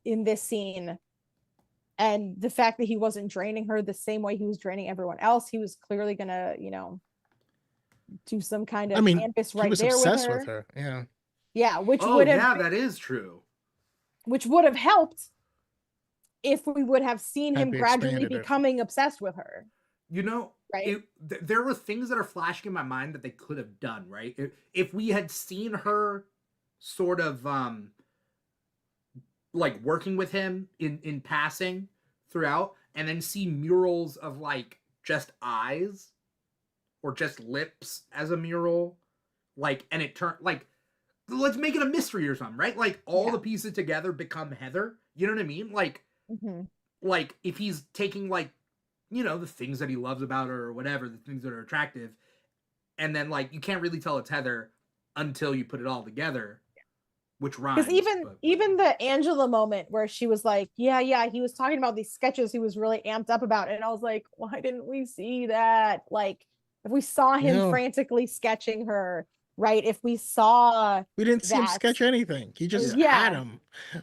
In this scene. And the fact that he wasn't draining her the same way he was draining everyone else, he was clearly gonna, do some kind of canvas right there with her. Yeah. Yeah, which would have that is true. Which would have helped if we would have seen him gradually becoming obsessed with her. Right? There were things that are flashing in my mind that they could have done, right? If we had seen her sort of like working with him in passing throughout, and then see murals of like just eyes or just lips as a mural, like, and it turned like, let's make it a mystery or something, right? Like all the pieces together become Heather. You know what I mean? Like, like if he's taking like, the things that he loves about her or whatever, the things that are attractive, and then like you can't really tell it's Heather until you put it all together, which rhymes. Because even the Angela moment where she was like, yeah, he was talking about these sketches he was really amped up about, and I was like, why didn't we see that? Like, if we saw him frantically sketching her, right? If we saw, we didn't see him sketch anything. He just had him.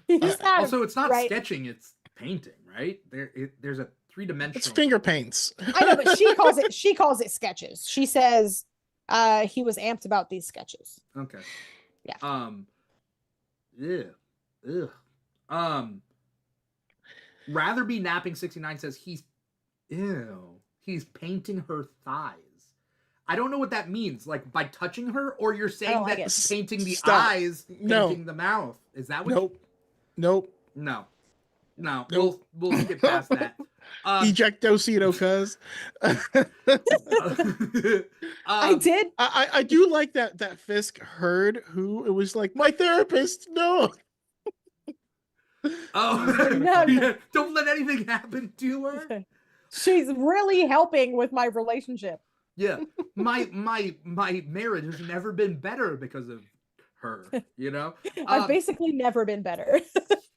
He just had also, him, it's not sketching; it's painting, right? There's a three-dimensional. It's finger paints. I know, but she calls it sketches. She says he was amped about these sketches. Okay. Yeah. Rather be napping 69 says he's painting her thighs. I don't know what that means. Like by touching her, or you're saying that painting the eyes, painting the mouth. Is that what? Nope. No. We'll skip past that. Ejectocito, cuz. I did. I do like that Fisk heard who it was like, my therapist. No. No. Don't let anything happen to her. She's really helping with my relationship. Yeah. My marriage has never been better because of her, I've basically never been better.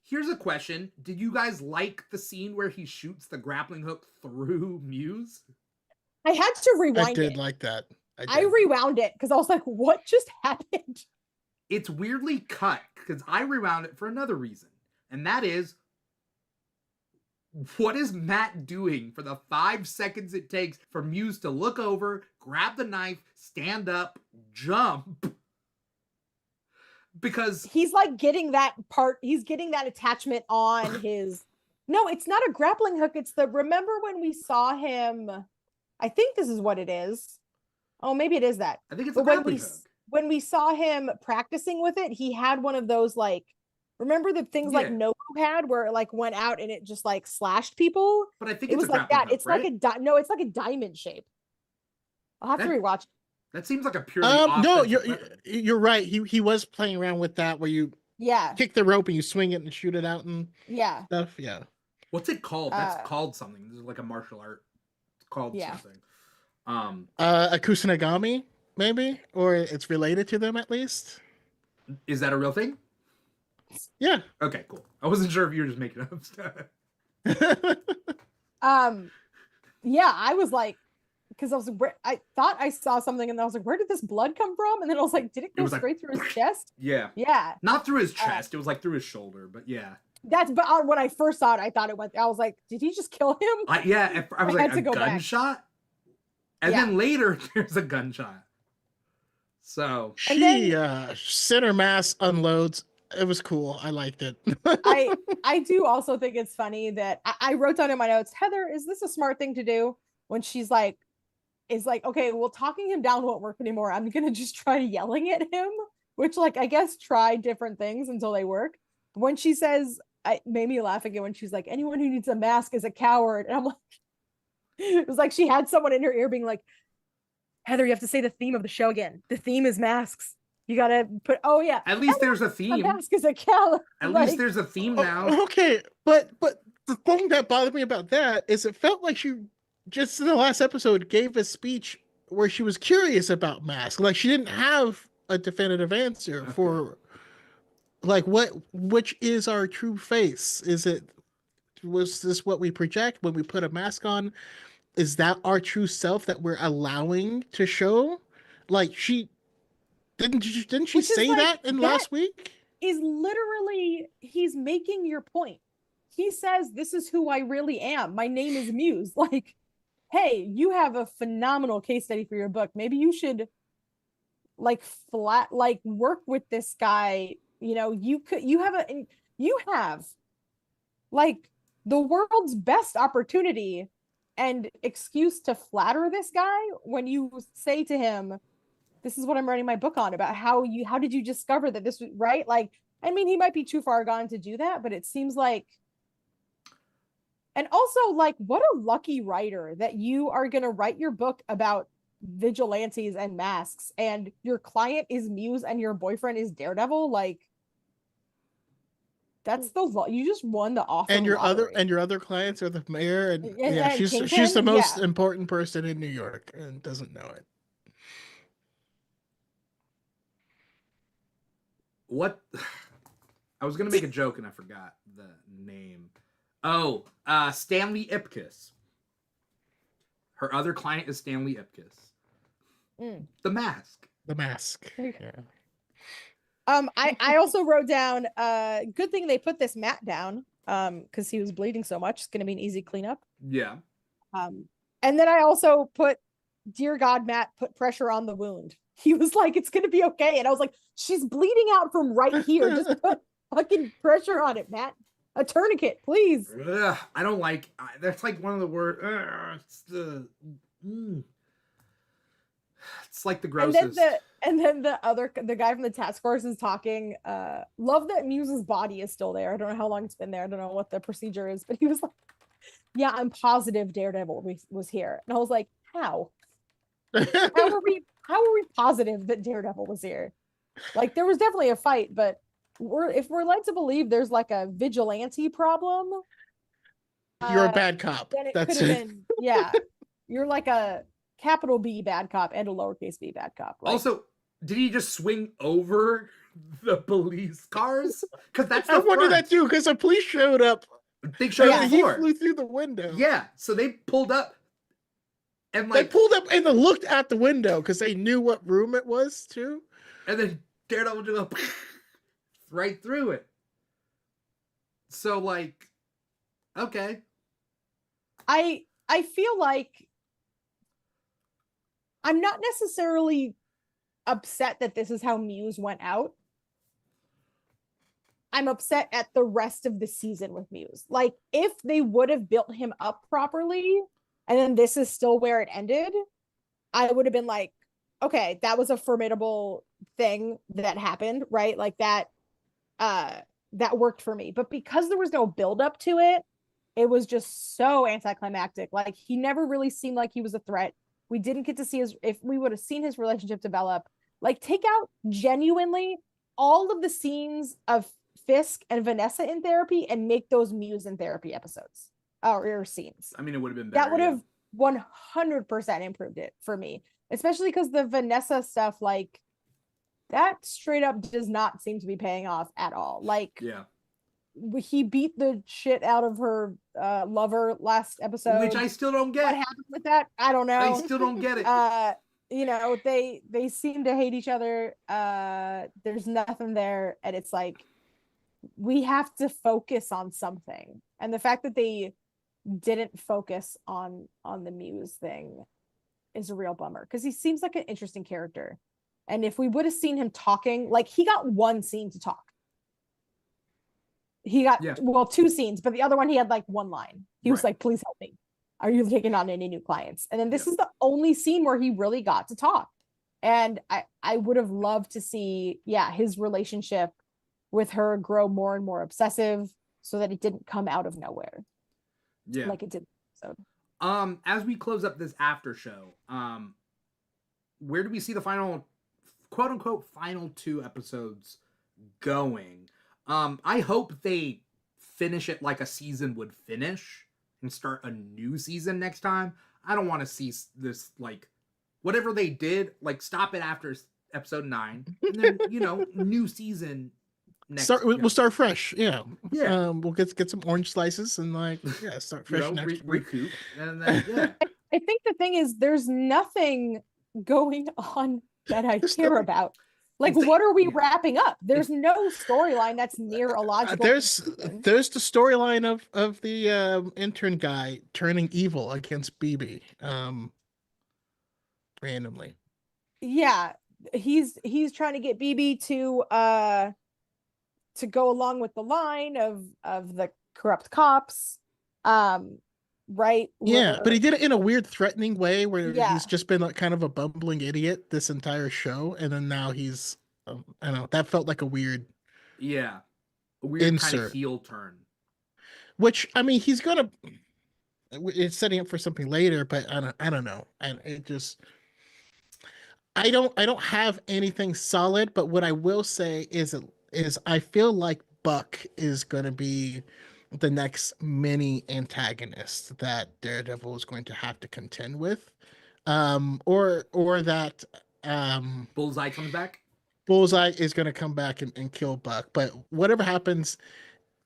Here's a question. Did you guys like the scene where he shoots the grappling hook through Muse? I had to rewind it. I did like that. I rewound it because I was like, what just happened? It's weirdly cut because I rewound it for another reason. And that is, what is Matt doing for the 5 seconds it takes for Muse to look over, grab the knife, stand up, jump? Because he's like getting that part, he's getting that attachment on his. No, it's not a grappling hook. It's remember when we saw him? I think this is what it is. Oh, maybe it is that. I think it's a grappling hook. When we saw him practicing with it, he had one of those like. Remember the things like Nobu had where it like went out and it just like slashed people? But I think it was like that. Hook, it's right? Like it's like a diamond shape. I'll have to rewatch. That seems like a purely no, you're right. He was playing around with that where you kick the rope and you swing it and shoot it out and stuff. Yeah. What's it called? That's called something. This is like a martial art. It's called something. A Kusanagami, maybe? Or it's related to them at least. Is that a real thing? Yeah. Okay, cool. I wasn't sure if you were just making up stuff. Yeah, I was like, because I thought I saw something and I was like, where did this blood come from? And then I was like, did it go straight through his chest? Yeah. Yeah. Not through his chest. It was like through his shoulder, but yeah. But when I first saw it, I thought it went. I was like, did he just kill him? I was like, a gunshot? Back. And then later, there's a gunshot. So she center mass unloads It was cool. I liked it. I do also think it's funny that I wrote down in my notes, Heather, is this a smart thing to do? When she's like, is like, okay, well, talking him down won't work anymore. I'm gonna just try yelling at him, which, like, I guess try different things until they work. When she says, I made me laugh again when she's like, anyone who needs a mask is a coward. And I'm like, it was like she had someone in her ear being like, Heather, you have to say the theme of the show again. The theme is masks. You gotta put, oh yeah. At least there's a A theme. mask is a coward. At Like, least there's a theme now. Okay, but the thing that bothered me about that is it felt like she just in the last episode gave a speech where she was curious about masks. Like she didn't have a definitive answer for like which is our true face? Was this what we project when we put a mask on? Is that our true self that we're allowing to show? Like she didn't she which is say like, that in last week? is literally, he's making your point. He says, this is who I really am. My name is Muse. Like, hey, you have a phenomenal case study for your book. Maybe you should like work with this guy. You know, you have like the world's best opportunity and excuse to flatter this guy when you say to him, this is what I'm writing my book on, about how did you discover that this was right? Like, I mean, he might be too far gone to do that, but it seems like, and also like, what a lucky writer that you are going to write your book about vigilantes and masks and your client is Muse and your boyfriend is Daredevil. Like, that's you just won the offer. And lottery. your other clients are the mayor and she's Kingpin? the most important person in New York and doesn't know it. What? I was gonna make a joke and I forgot the name. Oh, Stanley Ipkiss. Her other client is Stanley Ipkiss. The Mask. The Mask. Yeah. I also wrote down, good thing they put this Matt down, because he was bleeding so much. It's gonna be an easy cleanup. Yeah. And then I also put, dear God, Matt, put pressure on the wound. He was like, it's gonna be okay. And I was like, she's bleeding out from right here. Just put fucking pressure on it, Matt. A tourniquet, please. Ugh, I don't like. That's like one of the words. It's like the grossest. And then the guy from the task force is talking. Love that Muse's body is still there. I don't know how long it's been there. I don't know what the procedure is, but he was like, yeah, I'm positive Daredevil was here. And I was like, how? How are we positive that Daredevil was here? Like, there was definitely a fight, but if we're led to believe there's like a vigilante problem, you're a bad cop. then it That's could have been, yeah. You're like a capital B bad cop and a lowercase b bad cop. Like, also, did he just swing over the police cars? Because that's the I wonder front. that too, because the police showed up. They showed up He before. flew through the window. Yeah, so they pulled up and They pulled up and they looked at the window because they knew what room it was too. And then Daredevil just go right through it. So like, okay. I feel like I'm not necessarily upset that this is how Muse went out. I'm upset at the rest of the season with Muse. Like, if they would have built him up properly, and then this is still where it ended, I would have been like, okay, that was a formidable thing that happened, right? Like that worked for me. But because there was no build up to it, it was just so anticlimactic. Like, he never really seemed like he was a threat. We didn't get to see if we would have seen his relationship develop. Like, take out genuinely all of the scenes of Fisk and Vanessa in therapy and make those Muse in therapy episodes or scenes. I mean, it would have been better. That would have 100% improved it for me, especially because the Vanessa stuff, like, that straight up does not seem to be paying off at all. Like, yeah, he beat the shit out of her lover last episode, which I still don't get. What happened with that? I don't know. I still don't get it. You know, they seem to hate each other. There's nothing there, and it's like, we have to focus on something. And the fact that they didn't focus on the Muse thing is a real bummer, because he seems like an interesting character. And if we would have seen him talking, like, he got one scene to talk. he got Yeah. well 2 scenes, but the other one he had like one line. He was Right. like, "Please help me. Are you taking on any new clients?" And then this Yeah. is the only scene where he really got to talk. And I would have loved to see, yeah, his relationship with her grow more and more obsessive so that it didn't come out of nowhere Yeah. like it did. So As we close up this after show, where do we see the final, quote unquote, final 2 episodes going? I hope they finish it like a season would finish and start a new season next time. I don't want to see this, like, whatever they did, like, stop it after episode 9 and then, new season next. We'll start fresh. Yeah. Yeah. We'll get some orange slices and like start fresh next week. Recoup and then I think the thing is there's nothing going on that I There's care nothing- about. Like, It's what are we yeah. wrapping up? There's no storyline that's near a logical there's conclusion. there's the storyline of the intern guy turning evil against BB randomly. Yeah, he's trying to get BB to go along with the line of the corrupt cops. Right? Yeah, but he did it in a weird, threatening way where Yeah. he's just been like kind of a bumbling idiot this entire show, and then now he's I don't know, that felt like a weird a weird kind of insert. heel turn. Which I mean, it's setting up for something later, but I don't know, and it just I don't have anything solid, but what I will say is I feel like Buck is going to be the next mini antagonist that Daredevil is going to have to contend with, or that Bullseye comes back. Bullseye is going to come back and kill Buck. But whatever happens,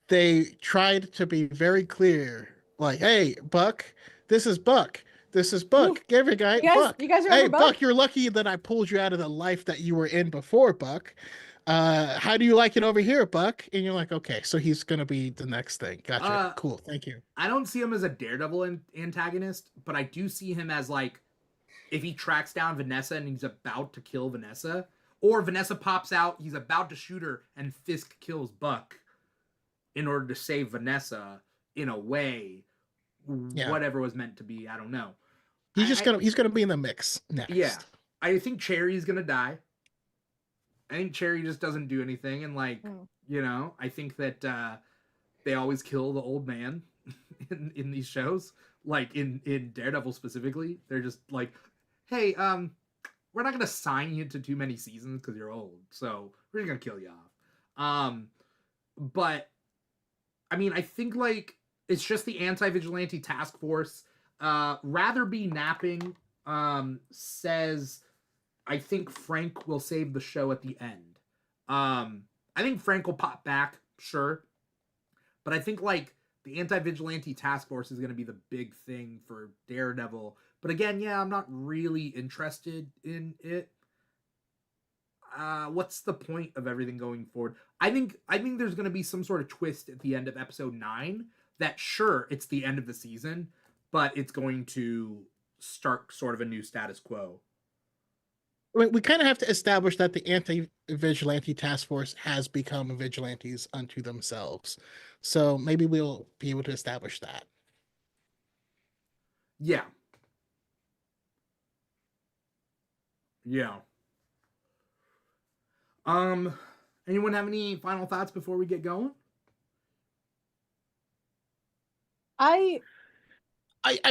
they tried to be very clear, like, "Hey, Buck, this is Buck. This is Buck. Every guy, Buck. You guys Hey, remember Buck, you're lucky that I pulled you out of the life that you were in before, Buck. How do you like it over here, Buck?" And you're like, "Okay, so he's gonna be the next thing. Gotcha. Cool. Thank you." I don't see him as a Daredevil antagonist, but I do see him as, like, if he tracks down Vanessa and he's about to kill Vanessa, or Vanessa pops out, he's about to shoot her, and Fisk kills Buck in order to save Vanessa in a way, whatever was meant to be. I don't know. He's gonna be in the mix next. Yeah, I think Cherry's gonna die. I think Cherry just doesn't do anything, and like I think that they always kill the old man in these shows. Like in Daredevil specifically, they're just like, "Hey, we're not gonna sign you to too many seasons because you're old, so we're just gonna kill you off." But I mean, I think like it's just the anti-vigilante task force. Rather be napping says, I think Frank will save the show at the end. I think Frank will pop back, sure. But I think like the anti-vigilante task force is going to be the big thing for Daredevil. But again, yeah, I'm not really interested in it. What's the point of everything going forward? I think there's going to be some sort of twist at the end of episode 9 that sure, it's the end of the season, but it's going to start sort of a new status quo. We kind of have to establish that the anti-vigilante task force has become vigilantes unto themselves. So maybe we'll be able to establish that. Yeah. Yeah. Anyone have any final thoughts before we get going? I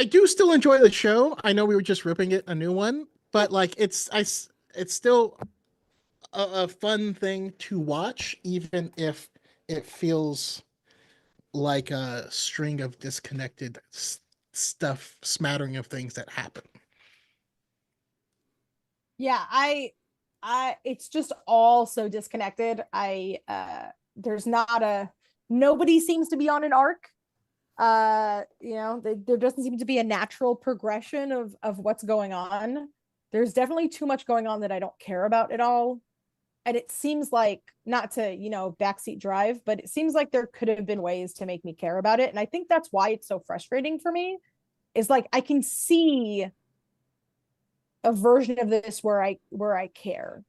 do still enjoy the show. I know we were just ripping it a new one, but like it's still a fun thing to watch, even if it feels like a string of disconnected stuff, smattering of things that happen. yeah, I it's just all so disconnected. There's not nobody seems to be on an arc. There doesn't seem to be a natural progression of what's going on. There's definitely too much going on that I don't care about at all. And it seems like, not to, backseat drive, but it seems like there could have been ways to make me care about it. And I think that's why it's so frustrating for me, is like I can see a version of this where I care.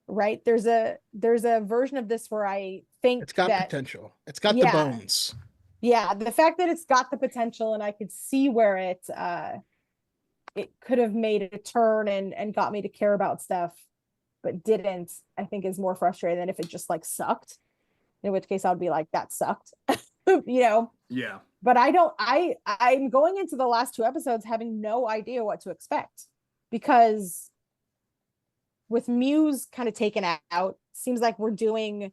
right? There's a version of this where I think It's got that, potential. It's got the yeah, bones. yeah, the fact that it's got the potential and I could see where it could have made a turn and got me to care about stuff, but didn't, I think is more frustrating than if it just like sucked. In which case I would be like, that sucked. You know? Yeah. But I'm going into the last two episodes having no idea what to expect, because with Muse kind of taken out, seems like we're doing,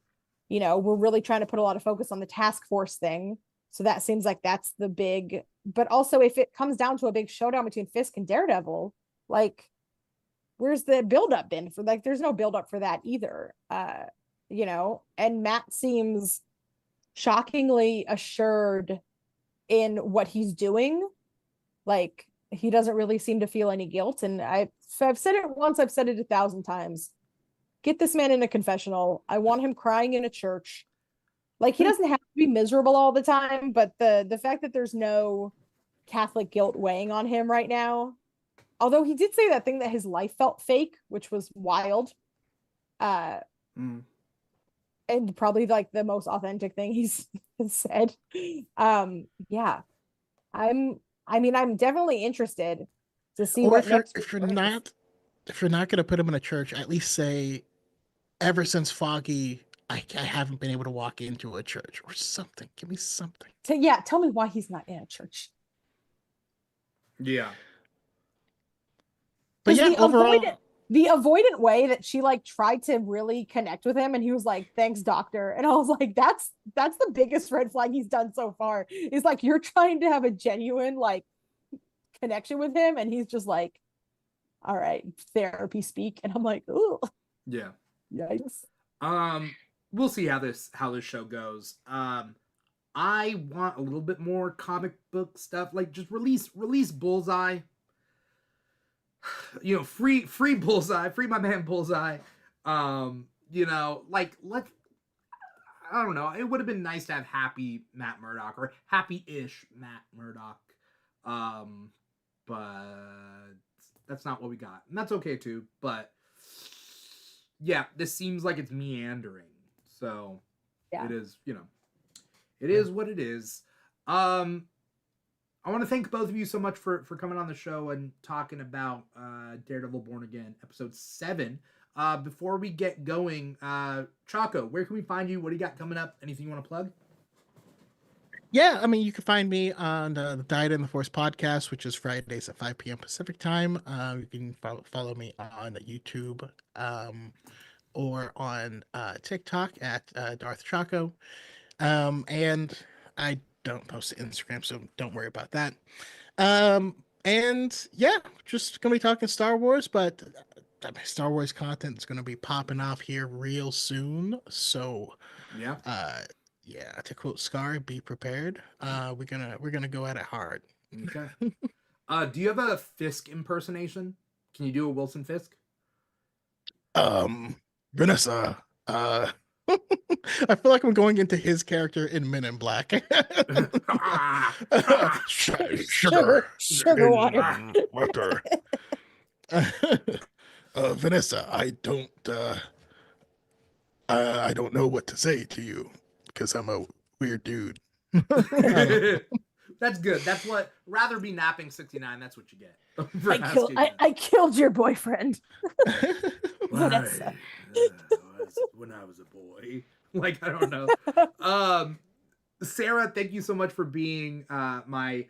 we're really trying to put a lot of focus on the task force thing. So that seems like that's the big, but also if it comes down to a big showdown between Fisk and Daredevil, like, where's the buildup been for, like, there's no buildup for that either. And Matt seems shockingly assured in what he's doing. Like, he doesn't really seem to feel any guilt. And I've said it once, I've said it 1,000 times. Get this man in a confessional. I want him crying in a church. Like, he doesn't have to be miserable all the time, but the fact that there's no Catholic guilt weighing on him right now. Although he did say that thing that his life felt fake, which was wild. And probably like the most authentic thing he's said. Yeah. I'm definitely interested to see Or what if you're not going to put him in a church, at least say, ever since Foggy, I haven't been able to walk into a church or something. Give me something. Tell me why he's not in a church. Yeah. But yeah, overall, the avoidant way that she like tried to really connect with him, and he was like, "Thanks, doctor," and I was like, "That's the biggest red flag he's done so far." Is like, you're trying to have a genuine like connection with him, and he's just like, "All right, therapy speak," and I'm like, "Ooh, Yeah. yikes." We'll see how this show goes. I want a little bit more comic book stuff. Like, just release Bullseye. Free Bullseye, free my man Bullseye. Like, let's, I don't know. It would have been nice to have happy Matt Murdock or happy-ish Matt Murdock. But that's not what we got. And that's okay too. But yeah, this seems like it's meandering. So Yeah. it is, it is what it is. I want to thank both of you so much for coming on the show and talking about Daredevil Born Again, episode 7. Before we get going, Choco, where can we find you? What do you got coming up? Anything you want to plug? Yeah, I mean, you can find me on the Diet in the Force podcast, which is Fridays at 5 p.m. Pacific time. You can follow me on YouTube or on TikTok at Darth Choco. And I don't post to Instagram, so don't worry about that. And yeah, just gonna be talking Star Wars, but Star Wars content is gonna be popping off here real soon. So Yeah. Yeah, to quote Scar, be prepared. We're gonna go at it hard. Okay. Do you have a Fisk impersonation? Can you do a Wilson Fisk? Vanessa, I feel like I'm going into his character in Men in Black. Sugar water. Vanessa, I don't know what to say to you because I'm a weird dude. That's good. That's what, rather be napping 69. That's what you get. I killed your boyfriend. Vanessa. When I was a boy. Like, I don't know. Sara, thank you so much for being my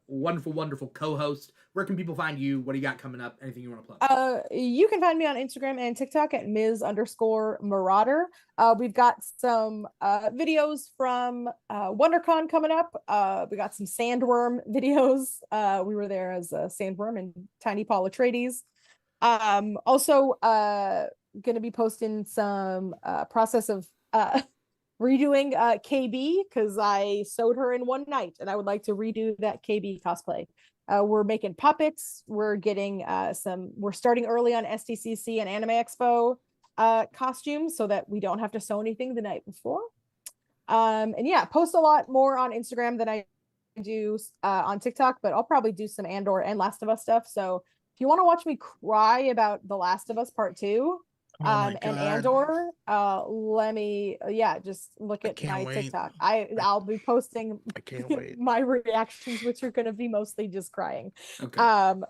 wonderful co-host. Where can people find you? What do you got coming up? Anything you want to plug? You can find me on Instagram and TikTok at Ms_Marauder. We've got some videos from WonderCon coming up. We got some Sandworm videos. We were there as a Sandworm and Tiny Paul Atreides. Also gonna be posting some process of redoing KB, because I sewed her in one night and I would like to redo that KB cosplay. We're making puppets. We're getting we're starting early on SDCC and Anime Expo costumes so that we don't have to sew anything the night before. And yeah, post a lot more on Instagram than I do on TikTok, but I'll probably do some Andor and Last of Us stuff. So if you want to watch me cry about The Last of Us Part 2, Oh my And God. Andor, let me just look I at can't my wait. TikTok. I'll be posting I can't wait. my reactions, which are gonna be mostly just crying. Okay.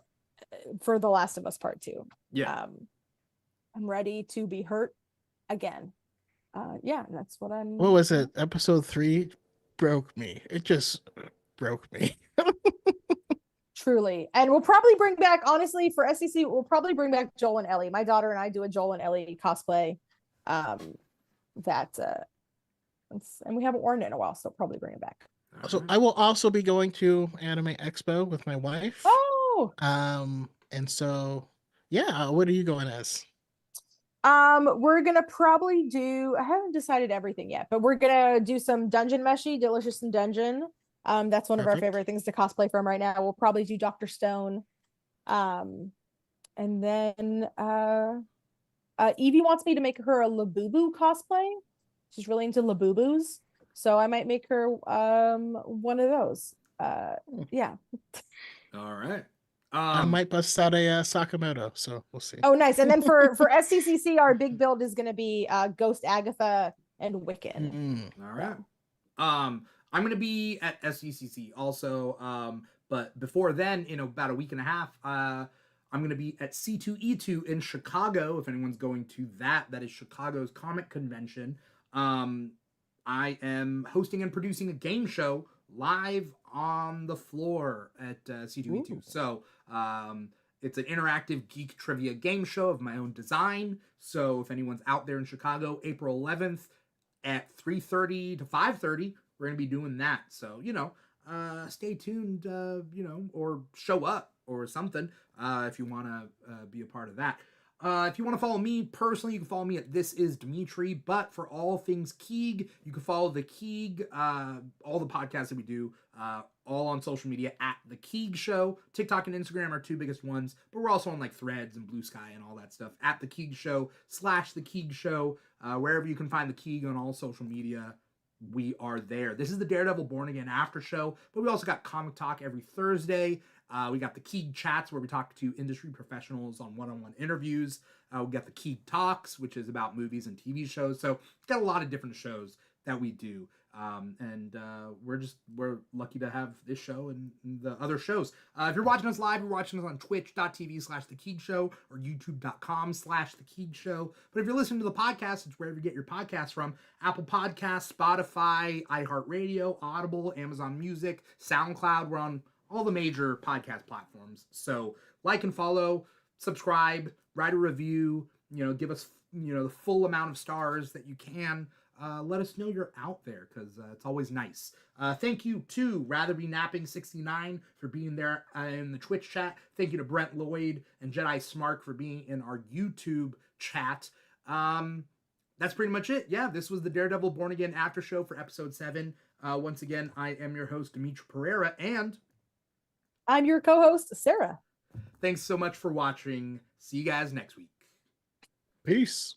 For The Last of Us Part 2. Yeah. I'm ready to be hurt again. That's what I'm. What was it? Episode 3 broke me. It just broke me. Truly. And we'll probably bring back, honestly, for SEC, we'll probably bring back Joel and Ellie. My daughter and I do a Joel and Ellie cosplay. That and we haven't worn it in a while, so probably bring it back. So I will also be going to Anime Expo with my wife. Oh, And so yeah, what are you going as? we're gonna probably do. I haven't decided everything yet, but we're gonna do some Dungeon Meshi, Delicious in Dungeon. That's one of our Perfect. favorite things to cosplay from right now. We'll probably do Dr. Stone. And then Evie wants me to make her a Labubu cosplay. She's really into Labubus, so I might make her one of those. Yeah. All right. I might bust out a Sakamoto, so we'll see. Oh, nice. And then for SCCC, our big build is going to be Ghost Agatha and Wiccan. All right. I'm gonna be at SCCC also. But before then, in about a week and a half, I'm gonna be at C2E2 in Chicago. If anyone's going to that is Chicago's comic convention. I am hosting and producing a game show live on the floor at C2E2. Ooh. So it's an interactive geek trivia game show of my own design. So if anyone's out there in Chicago, April 11th at 3:30 to 5:30, we're going to be doing that. So, stay tuned, or show up or something if you want to be a part of that. If you want to follow me personally, you can follow me at This Is Dimithri. But for all things Keeg, you can follow the Keeg, all the podcasts that we do, all on social media at The Keeg Show. TikTok and Instagram are two biggest ones, but we're also on like Threads and Blue Sky and all that stuff. At The Keeg Show / The Keeg Show. Wherever you can find The Keeg on all social media, we are there. This is the Daredevil Born Again After Show, but we also got Comic Talk every Thursday. We got the Keeg Chats where we talk to industry professionals on one-on-one interviews. We got the Keeg Talks, which is about movies and TV shows. So we've got a lot of different shows that we do. We're lucky to have this show and the other shows. If you're watching us live, you're watching us on twitch.tv/The Keeg Show or youtube.com/The Keeg Show. But if you're listening to the podcast, it's wherever you get your podcasts from. Apple Podcasts, Spotify, iHeartRadio, Audible, Amazon Music, SoundCloud. We're on all the major podcast platforms. So like and follow, subscribe, write a review, give us, the full amount of stars that you can. Let us know you're out there because it's always nice. Thank you to Rather Be Napping 69 for being there in the Twitch chat. Thank you to Brent Lloyd and Jedi Smart for being in our YouTube chat. That's pretty much it. Yeah, this was the Daredevil Born Again After Show for episode 7. Once again, I am your host, Dimithri Perera, and I'm your co-host, Sara. Thanks so much for watching. See you guys next week. Peace.